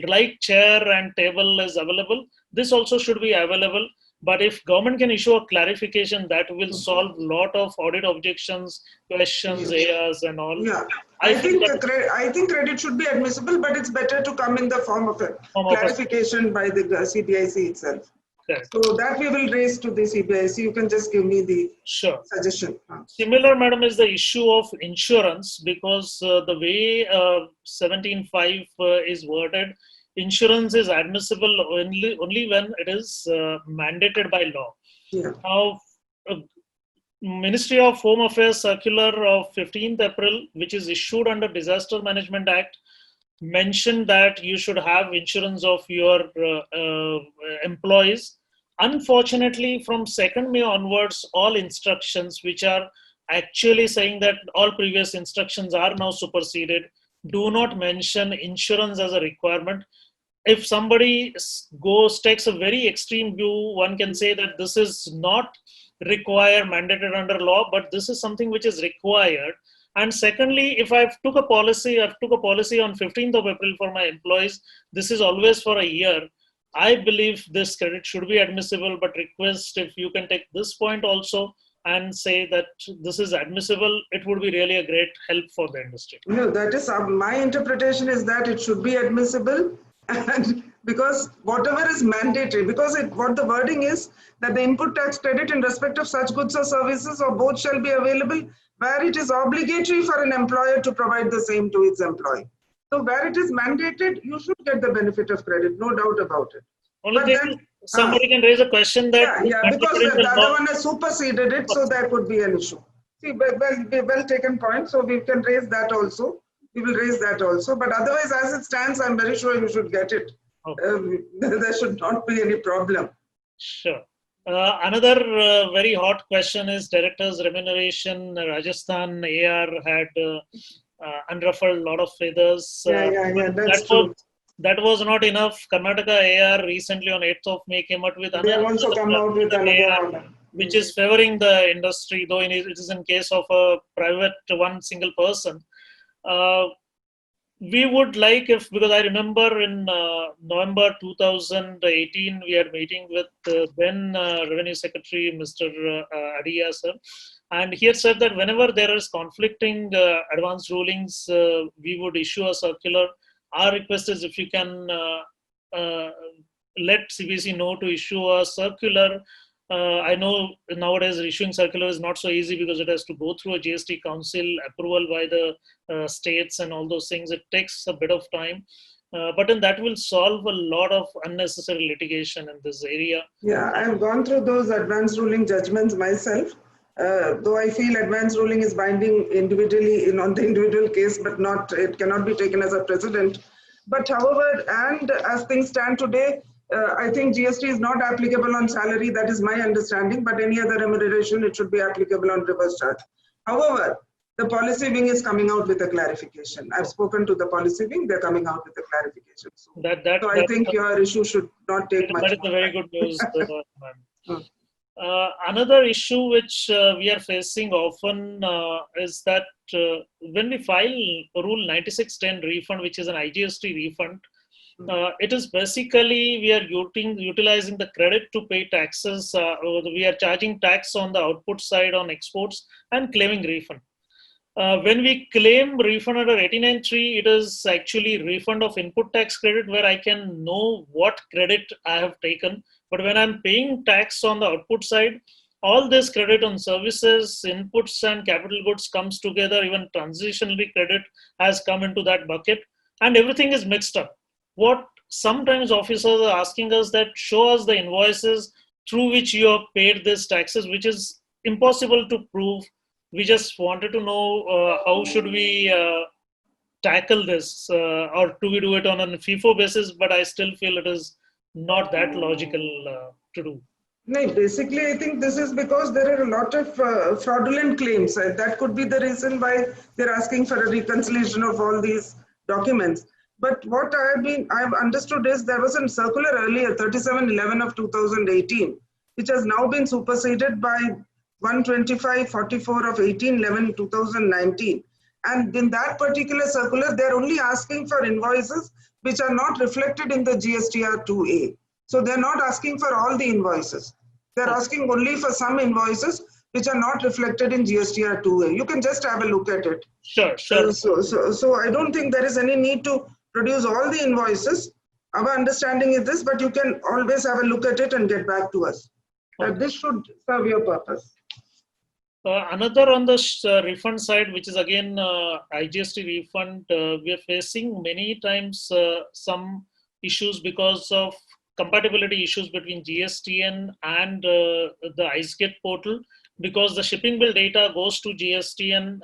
[SPEAKER 2] like chair and table is available, this also should be available. But if government can issue a clarification, that will solve a lot of audit objections, questions, ARs and all.
[SPEAKER 3] Yeah,
[SPEAKER 2] I
[SPEAKER 3] I think
[SPEAKER 2] that
[SPEAKER 3] I think credit should be admissible, but it's better to come in the form of a
[SPEAKER 2] form of a-
[SPEAKER 3] clarification by the CBIC itself.
[SPEAKER 2] Correct.
[SPEAKER 3] So that we will raise to the CBIC. You can just give me the
[SPEAKER 2] Sure.
[SPEAKER 3] suggestion.
[SPEAKER 2] Similar, madam, is the issue of insurance, because the way 17.5 is worded, insurance is admissible only when it is mandated by law.
[SPEAKER 3] Yeah.
[SPEAKER 2] Now, Ministry of Home Affairs circular of 15th April, which is issued under Disaster Management Act, mentioned that you should have insurance of your employees. Unfortunately, from 2nd May onwards, all instructions which are actually saying that all previous instructions are now superseded do not mention insurance as a requirement. If somebody takes a very extreme view, one can say that this is not required, mandated under law, but this is something which is required. And secondly, if I've took a policy on 15th of April for my employees, this is always for a year. I believe this credit should be admissible, but request if you can take this point also and say that this is admissible, it would be really a great help for the industry.
[SPEAKER 3] No, that is my interpretation is that it should be admissible, and because whatever is mandatory, because what the wording is that the input tax credit in respect of such goods or services or both shall be available where it is obligatory for an employer to provide the same to its employee. So where it is mandated, you should get the benefit of credit, no doubt about it.
[SPEAKER 2] Only thing, somebody can raise a question that...
[SPEAKER 3] Yeah, because the other one has superseded it, so there could be an issue. See, well taken point, so we can raise that also. We will raise that also, but otherwise as it stands, I'm very sure you should get it. Okay. There should not be any problem.
[SPEAKER 2] Sure. Another very hot question is director's remuneration. Rajasthan AR had unruffled a lot of feathers.
[SPEAKER 3] That's true.
[SPEAKER 2] That was not enough. Karnataka AR recently on 8th of May came out with
[SPEAKER 3] another. They have also come out with another order,
[SPEAKER 2] which is favoring the industry, though it is in case of a private one single person. We would like if, because I remember in November 2018, we had meeting with then Revenue Secretary, Mr. Adiya sir, and he had said that whenever there is conflicting advance rulings, we would issue a circular. Our request is if you can let CBC know to issue a circular. I know nowadays issuing circular is not so easy because it has to go through a GST council, approval by the states and all those things. It takes a bit of time. But then that will solve a lot of unnecessary litigation in this area.
[SPEAKER 3] Yeah, I have gone through those advance ruling judgments myself. Though I feel advance ruling is binding individually on the individual case, but it cannot be taken as a precedent. But however, and as things stand today, I think GST is not applicable on salary. That is my understanding. But any other remuneration, it should be applicable on reverse charge. However, the policy wing is coming out with a clarification. I've spoken to the policy wing. They're coming out with a clarification. So I think your issue should not take much.
[SPEAKER 2] That is a very good news. Another issue which we are facing often is that when we file Rule 9610 refund, which is an IGST refund, it is basically we are utilizing the credit to pay taxes. We are charging tax on the output side on exports and claiming refund. When we claim refund under 89.3, it is actually refund of input tax credit where I can know what credit I have taken. But when I'm paying tax on the output side, all this credit on services, inputs and capital goods comes together. Even transitionary credit has come into that bucket and everything is mixed up. What sometimes officers are asking us that show us the invoices through which you have paid these taxes, which is impossible to prove. We just wanted to know how should we tackle this or do we do it on a FIFO basis, but I still feel it is not that logical to do.
[SPEAKER 3] No, basically, I think this is because there are a lot of fraudulent claims. That could be the reason why they're asking for a reconciliation of all these documents. But what I've understood is there was a circular earlier, 3711 of 2018, which has now been superseded by 125/44 of 18/11/2019. And in that particular circular, they're only asking for invoices which are not reflected in the GSTR 2A. So they're not asking for all the invoices. They're asking only for some invoices which are not reflected in GSTR 2A. You can just have a look at it.
[SPEAKER 2] Sure, sure.
[SPEAKER 3] So I don't think there is any need to produce all the invoices. Our understanding is this, but you can always have a look at it and get back to us. This should serve your purpose.
[SPEAKER 2] Another on the refund side, which is again IGST refund, we are facing many times some issues because of compatibility issues between GSTN and the IceGate portal, because the shipping bill data goes to GSTN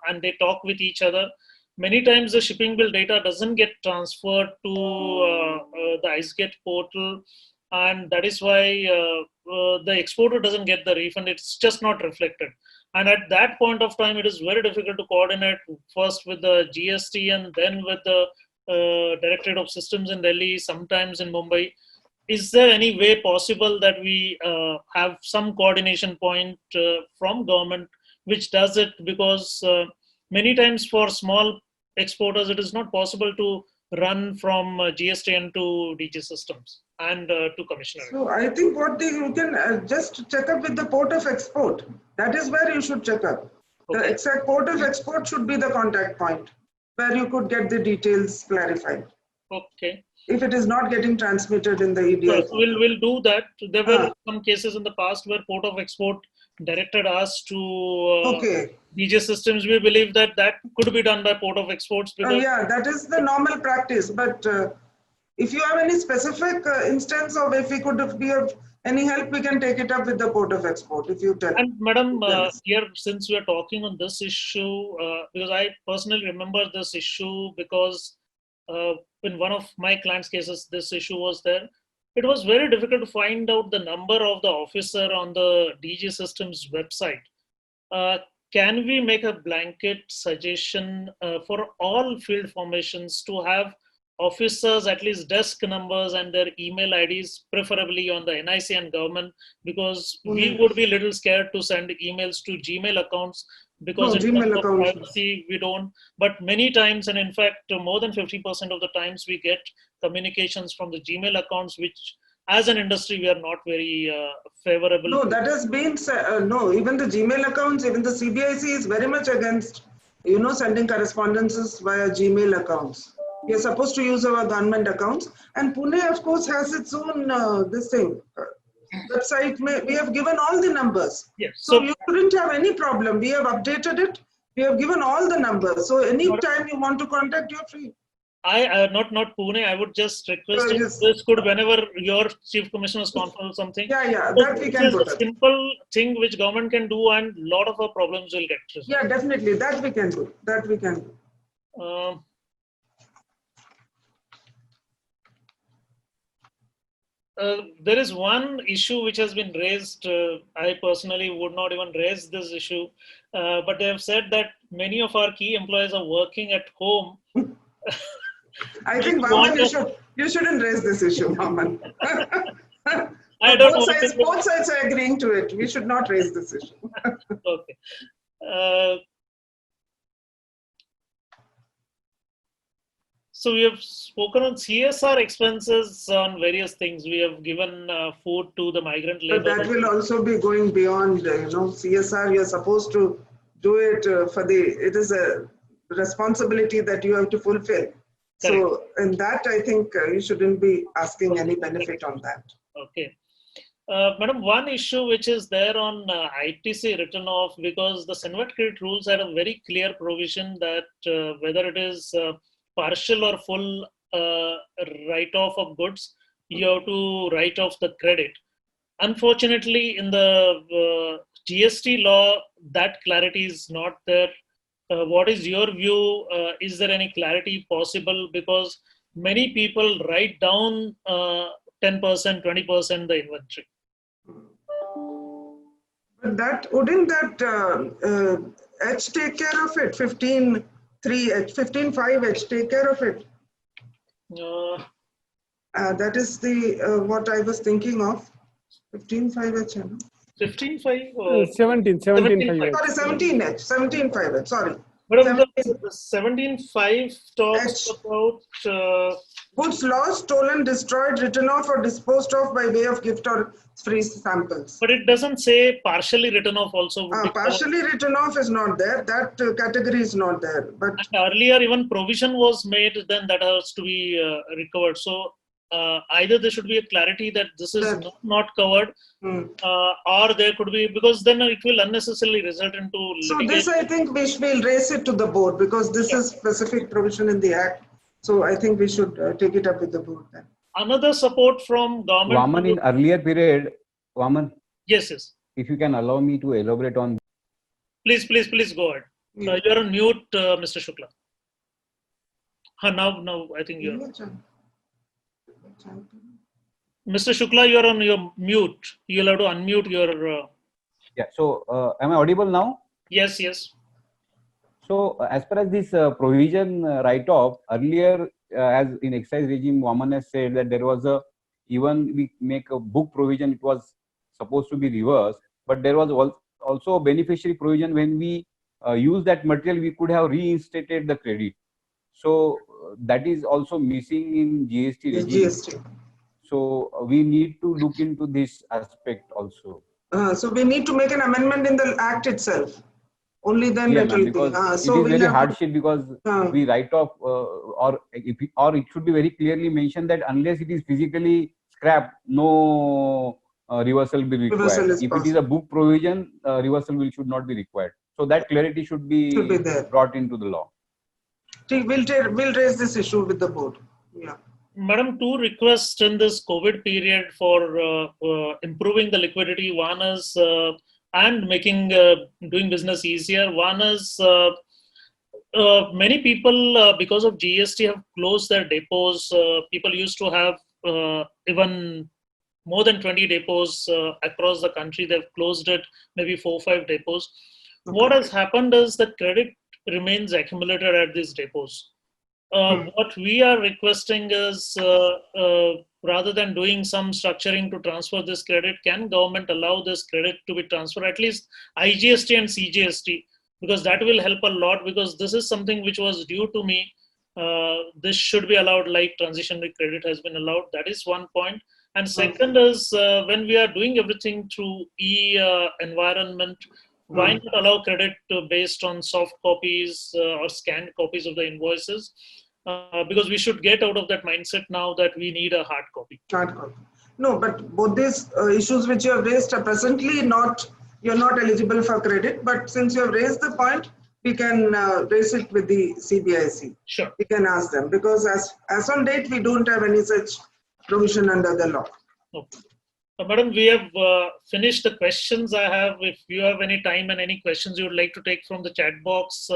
[SPEAKER 2] and they talk with each other. Many times the shipping bill data doesn't get transferred to the IceGate portal, and that is why the exporter doesn't get the refund. It's just not reflected. And at that point of time, it is very difficult to coordinate first with the GST and then with the Directorate of Systems in Delhi, sometimes in Mumbai. Is there any way possible that we have some coordination point from government which does it? Because many times for small exporters, it is not possible to run from GSTN to DG Systems and to Commissioner.
[SPEAKER 3] So I think you can just check up with the port of export. That is where you should check up. Okay. The exact port of export should be the contact point where you could get the details clarified.
[SPEAKER 2] Okay.
[SPEAKER 3] If it is not getting transmitted in the EDI.
[SPEAKER 2] Yes, we'll do that. There were some cases in the past where port of export directed us to DG Systems. We believe that could be done by port of exports.
[SPEAKER 3] Yeah, that is the normal practice. But if you have any specific instance of if we could be of any help, we can take it up with the port of export if you tell.
[SPEAKER 2] And Madam, here, since we are talking on this issue, because I personally remember this issue because in one of my clients' cases, this issue was there. It was very difficult to find out the number of the officer on the DG Systems website. Can we make a blanket suggestion for all field formations to have officers, at least desk numbers and their email IDs, preferably on the NIC and government, because we would be a little scared to send emails to Gmail accounts because in terms of privacy, we don't. But many times, and in fact, more than 50% of the times we get communications from the Gmail accounts, which as an industry, we are not very favorable.
[SPEAKER 3] No, that has been, no, even the Gmail accounts, even the CBIC is very much against, sending correspondences via Gmail accounts. We are supposed to use our government accounts. And Pune, of course, has its own, website. We have given all the numbers.
[SPEAKER 2] Yes.
[SPEAKER 3] So you couldn't have any problem. We have updated it. We have given all the numbers. So anytime you want to contact, you're free.
[SPEAKER 2] Not Pune. I would just request this could, whenever your Chief Commissioner is conference or something.
[SPEAKER 3] Yeah, that we can put.
[SPEAKER 2] It's a simple thing which government can do, and a lot of our problems will get resolved.
[SPEAKER 3] Yeah, definitely. That we can do. That we can do.
[SPEAKER 2] There is one issue which has been raised. I personally would not even raise this issue, but they have said that many of our key employees are working at home.
[SPEAKER 3] I think, Vaman, you shouldn't raise this issue, Vaman.
[SPEAKER 2] I don't
[SPEAKER 3] both sides are agreeing to it. We should not raise this issue.
[SPEAKER 2] Okay. So we have spoken on CSR expenses on various things. We have given food to the migrant labor.
[SPEAKER 3] But that will also be going beyond, CSR. You're supposed to do it it is a responsibility that you have to fulfill. Correct. So in that, I think you shouldn't be asking any benefit on that.
[SPEAKER 2] Okay. Madam, one issue which is there on ITC written off, because the Senvat credit rules had a very clear provision that whether it is partial or full write-off of goods, you have to write off the credit. Unfortunately, in the GST law, that clarity is not there. What is your view? Is there any clarity possible? Because many people write down 10%, 20% the inventory.
[SPEAKER 3] But wouldn't that H take care of it? 15.3H, 15.5H take care of it? That is the what I was thinking of. 15.5H.
[SPEAKER 2] 15.5
[SPEAKER 5] 17, 17.5.
[SPEAKER 3] Sorry, 17H, 17.5H, sorry.
[SPEAKER 2] Madam,
[SPEAKER 3] 17
[SPEAKER 2] the 17.5 talks
[SPEAKER 3] H.
[SPEAKER 2] about
[SPEAKER 3] Goods lost, stolen, destroyed, written off, or disposed of by way of gift or free samples.
[SPEAKER 2] but it doesn't say partially written off also.
[SPEAKER 3] Partially written off is not there. That category is not there. But
[SPEAKER 2] And earlier, even provision was made, then that has to be recovered. So either there should be a clarity that this is not covered, or there could be, because then it will unnecessarily result into
[SPEAKER 3] so
[SPEAKER 2] litigation.
[SPEAKER 3] this, I think we will raise it to the board because this is specific provision in the Act. So I think we should take it up with the board then.
[SPEAKER 2] Another support from government.
[SPEAKER 4] Vaman, in earlier period, Vaman,
[SPEAKER 2] Yes.
[SPEAKER 4] if you can allow me to elaborate on.
[SPEAKER 2] Please go ahead. You're on mute, Mr. Shukla. Now I think you're. Mr. Shukla, you're on your mute. You'll have to unmute your.
[SPEAKER 4] Yeah. So, am I audible now?
[SPEAKER 2] Yes.
[SPEAKER 4] So, as far as this provision write-off, earlier, as in excise regime, Vaman has said that there was even we make a book provision, it was supposed to be reversed, but there was also a beneficiary provision when we use that material, we could have reinstated the credit. So, that is also missing in GST regime.
[SPEAKER 3] GST.
[SPEAKER 4] So, we need to look into this aspect also.
[SPEAKER 3] So we need to make an amendment in the Act itself. Only then it will be.
[SPEAKER 4] So it is very hardship because we write off, or it should be very clearly mentioned that unless it is physically scrapped, no reversal will be required. If it is a book provision, reversal should not be required. So that clarity should be brought into the law.
[SPEAKER 3] We'll raise this issue with the board. Yeah.
[SPEAKER 2] Madam, two requests in this COVID period for improving the liquidity. One is and making doing business easier. One is many people because of GST have closed their depots. People used to have even more than 20 depots across the country. They've closed it, maybe 4 or 5 depots. Okay. What has happened is that credit remains accumulated at these depots. What we are requesting is rather than doing some structuring to transfer this credit, can government allow this credit to be transferred, at least IGST and CGST, because that will help a lot, because this is something which was due to me. This should be allowed like transitionary credit has been allowed. That is one point. And second is when we are doing everything through e-environment, why not allow credit based on soft copies or scanned copies of the invoices? Because we should get out of that mindset now that we need a hard copy.
[SPEAKER 3] Hard copy. No, but both these issues which you have raised are presently you're not eligible for credit. But since you have raised the point, we can raise it with the CBIC.
[SPEAKER 2] Sure.
[SPEAKER 3] We can ask them because as on date, we don't have any such provision under the law.
[SPEAKER 2] Okay. Madam, we have finished the questions I have. If you have any time and any questions you would like to take from the chat box,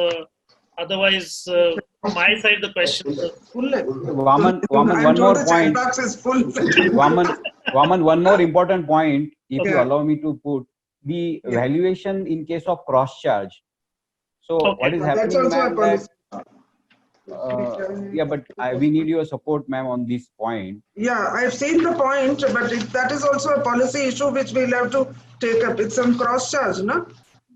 [SPEAKER 2] otherwise, from my side, the questions are full.
[SPEAKER 4] Vaman, one more point.
[SPEAKER 3] Box is full.
[SPEAKER 4] Vaman, one more important point, if you allow me to put, the valuation in case of cross charge. So what is happening, ma'am, but we need your support, ma'am, on this point. Yeah,
[SPEAKER 3] I've seen the point, but that is also a policy issue which we'll have to take up. It's some cross charge, no?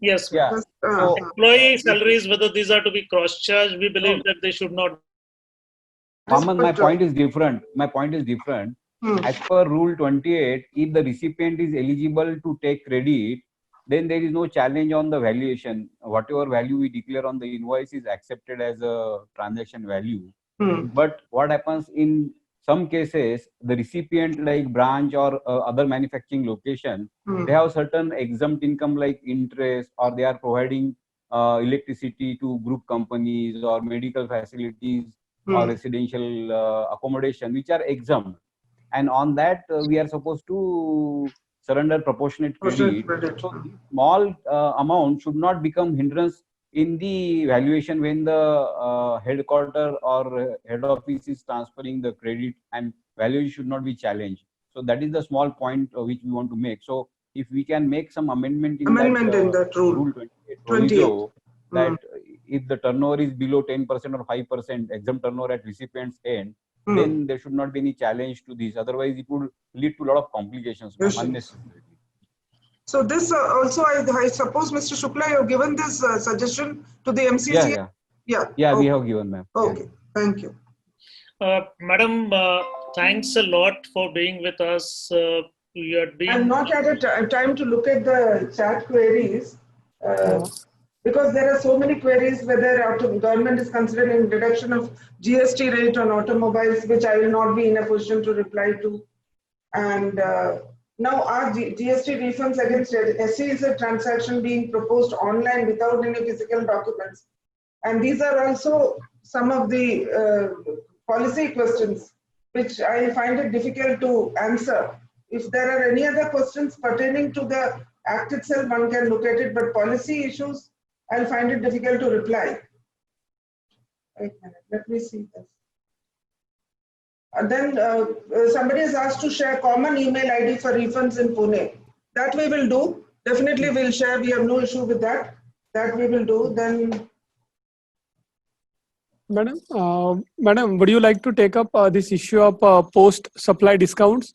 [SPEAKER 2] Yes.
[SPEAKER 4] Yeah.
[SPEAKER 2] So, employee salaries, whether these are to be cross charged, we believe that they should not.
[SPEAKER 4] Vaman, my point is different. As per Rule 28, if the recipient is eligible to take credit, then there is no challenge on the valuation. Whatever value we declare on the invoice is accepted as a transaction value. But what happens in some cases, the recipient like branch or other manufacturing location, they have certain exempt income like interest, or they are providing electricity to group companies or medical facilities or residential accommodation, which are exempt. And on that, we are supposed to surrender proportionate credit. So small amount should not become hindrance in the valuation when the headquarter or head office is transferring the credit, and value should not be challenged. So that is the small point which we want to make. So if we can make some amendment in that rule 28, that if the turnover is below 10% or 5% exempt turnover at recipient's end, then there should not be any challenge to this. Otherwise, it would lead to a lot of complications.
[SPEAKER 3] So this also, I suppose, Mr. Shukla, you have given this suggestion to the MCC.
[SPEAKER 4] Yeah.
[SPEAKER 3] Yeah.
[SPEAKER 4] We have given, ma'am.
[SPEAKER 3] Okay. Thank you.
[SPEAKER 2] Madam, thanks a lot for being with us. You had been.
[SPEAKER 3] I'm not at a time to look at the chat queries because there are so many queries whether government is considering reduction of GST rate on automobiles, which I will not be in a position to reply to. And now are GST refunds against SEZ transaction being proposed online without any physical documents? And these are also some of the policy questions which I find it difficult to answer. If there are any other questions pertaining to the Act itself, one can look at it, but policy issues, I'll find it difficult to reply. Wait a minute, let me see this. And then somebody has asked to share common email ID for refunds in Pune. That we will do. Definitely we'll share. We have no issue with that. That we will do. Then,
[SPEAKER 5] Madam, would you like to take up this issue of post-supply discounts?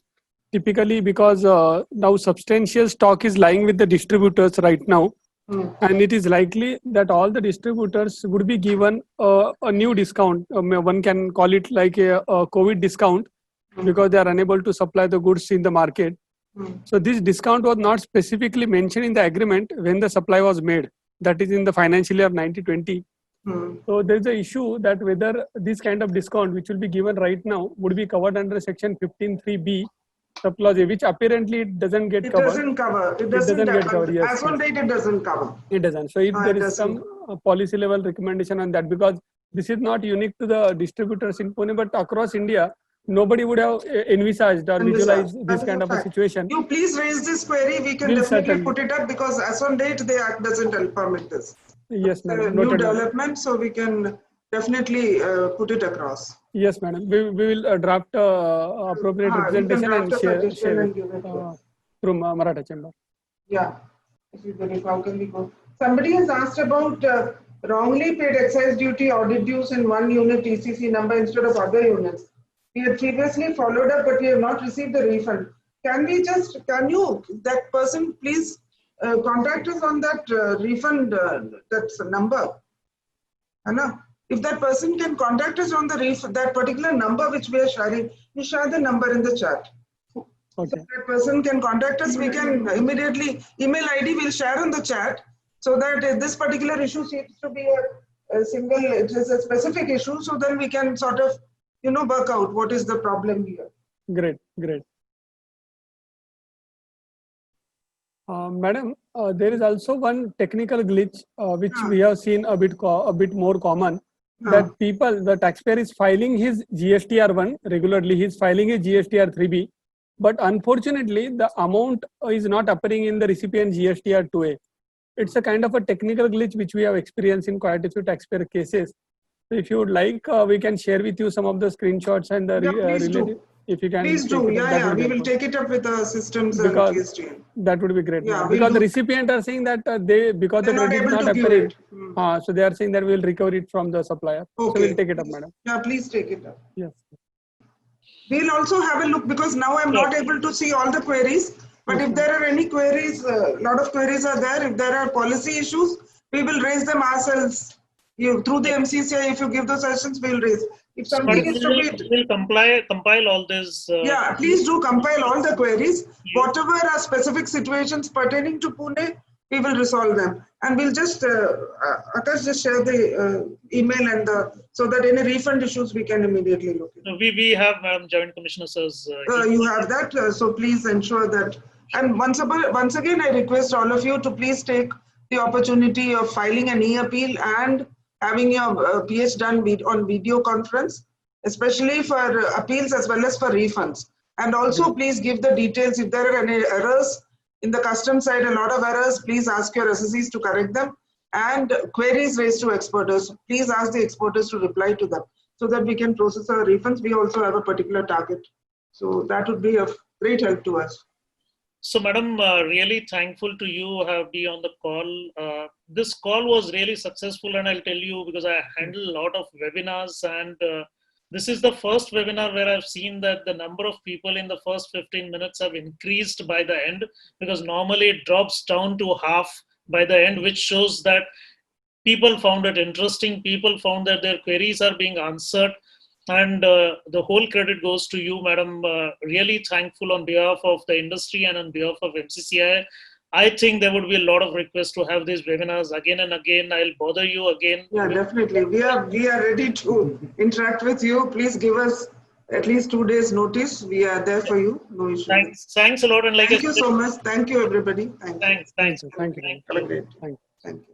[SPEAKER 5] Typically, because now substantial stock is lying with the distributors right now, and it is likely that all the distributors would be given a new discount. One can call it like a COVID discount because they are unable to supply the goods in the market. So this discount was not specifically mentioned in the agreement when the supply was made. That is in the financial year 1920. So there is an issue that whether this kind of discount which will be given right now would be covered under section 15(3)(b) subclause A, which apparently it doesn't get covered.
[SPEAKER 3] It doesn't
[SPEAKER 5] get covered. Yes,
[SPEAKER 3] as on date, it doesn't cover.
[SPEAKER 5] It doesn't. So if there is some policy level recommendation on that, because this is not unique to the distributors in Pune, but across India, nobody would have envisaged or visualized this kind of a situation.
[SPEAKER 3] You please raise this query. We can definitely put it up because as on date, the Act doesn't permit this.
[SPEAKER 5] Yes, madam.
[SPEAKER 3] New development, so we can definitely put it across.
[SPEAKER 5] Yes, madam. We will draft appropriate representation and share it through Maratha Chamber.
[SPEAKER 3] Yeah. How can we go? Somebody has asked about wrongly paid excise duty audit dues in one unit ECC number instead of other units. We had previously followed up, but we have not received the refund. Can that person please contact us on that refund, that's number? Anna? If that person can contact us on that particular number which we are sharing, you share the number in the chat.
[SPEAKER 5] Okay.
[SPEAKER 3] So that person can contact us, we can immediately, email ID we'll share in the chat so that this particular issue seems to be a single, it is a specific issue, so then we can sort of, work out what is the problem here.
[SPEAKER 5] Great. Madam, there is also one technical glitch which we have seen a bit more common. That the taxpayer is filing his GSTR1 regularly, he is filing his GSTR3B, but unfortunately the amount is not appearing in the recipient GSTR2A. It's a kind of a technical glitch which we have experienced in quite a few taxpayer cases. So if you would like, we can share with you some of the screenshots and the related. If you can,
[SPEAKER 3] please do. We will take it up with the systems and GST.
[SPEAKER 5] That would be great. Because the recipient are saying that because the credit is not appearing, so they are saying that we will recover it from the supplier.
[SPEAKER 3] Okay.
[SPEAKER 5] So we'll take it up, madam.
[SPEAKER 3] Yeah, please take it up.
[SPEAKER 5] Yes.
[SPEAKER 3] We'll also have a look because now I'm not able to see all the queries. But if there are any queries, a lot of queries are there. If there are policy issues, we will raise them ourselves. Through the MCCI, if you give the suggestions, we'll raise. If something is to be,
[SPEAKER 2] we'll compile all this.
[SPEAKER 3] Please do compile all the queries. Whatever are specific situations pertaining to Pune, we will resolve them. And we'll just, Akash, just share the email and so that any refund issues we can immediately look at.
[SPEAKER 2] We have Madam Joint Commissioner Sir's.
[SPEAKER 3] You have that, so please ensure that. And once again, I request all of you to please take the opportunity of filing an e-appeal and having your PH done on video conference, especially for appeals as well as for refunds. And also please give the details if there are any errors in the customs side, a lot of errors, please ask your SSCs to correct them, and queries raised to exporters, please ask the exporters to reply to them so that we can process our refunds. We also have a particular target. So that would be of great help to us.
[SPEAKER 2] So, Madam, really thankful to you have been on the call. This call was really successful, and I'll tell you because I handle a lot of webinars, and This is the first webinar where I've seen that the number of people in the first 15 minutes have increased by the end, because normally it drops down to half by the end, which shows that people found it interesting. People found that their queries are being answered. And the whole credit goes to you, madam. Really thankful on behalf of the industry and on behalf of MCCI. I think there would be a lot of requests to have these webinars again and again. I'll bother you again.
[SPEAKER 3] Yeah, definitely. We are ready to interact with you. Please give us at least 2 days notice. We are there for you. No issue.
[SPEAKER 2] Thanks a lot. And like
[SPEAKER 3] Thank you so much. Thank you, everybody.
[SPEAKER 2] Thanks.
[SPEAKER 5] Thank you.
[SPEAKER 3] Have a great day.
[SPEAKER 5] Thank you.
[SPEAKER 3] Thank you.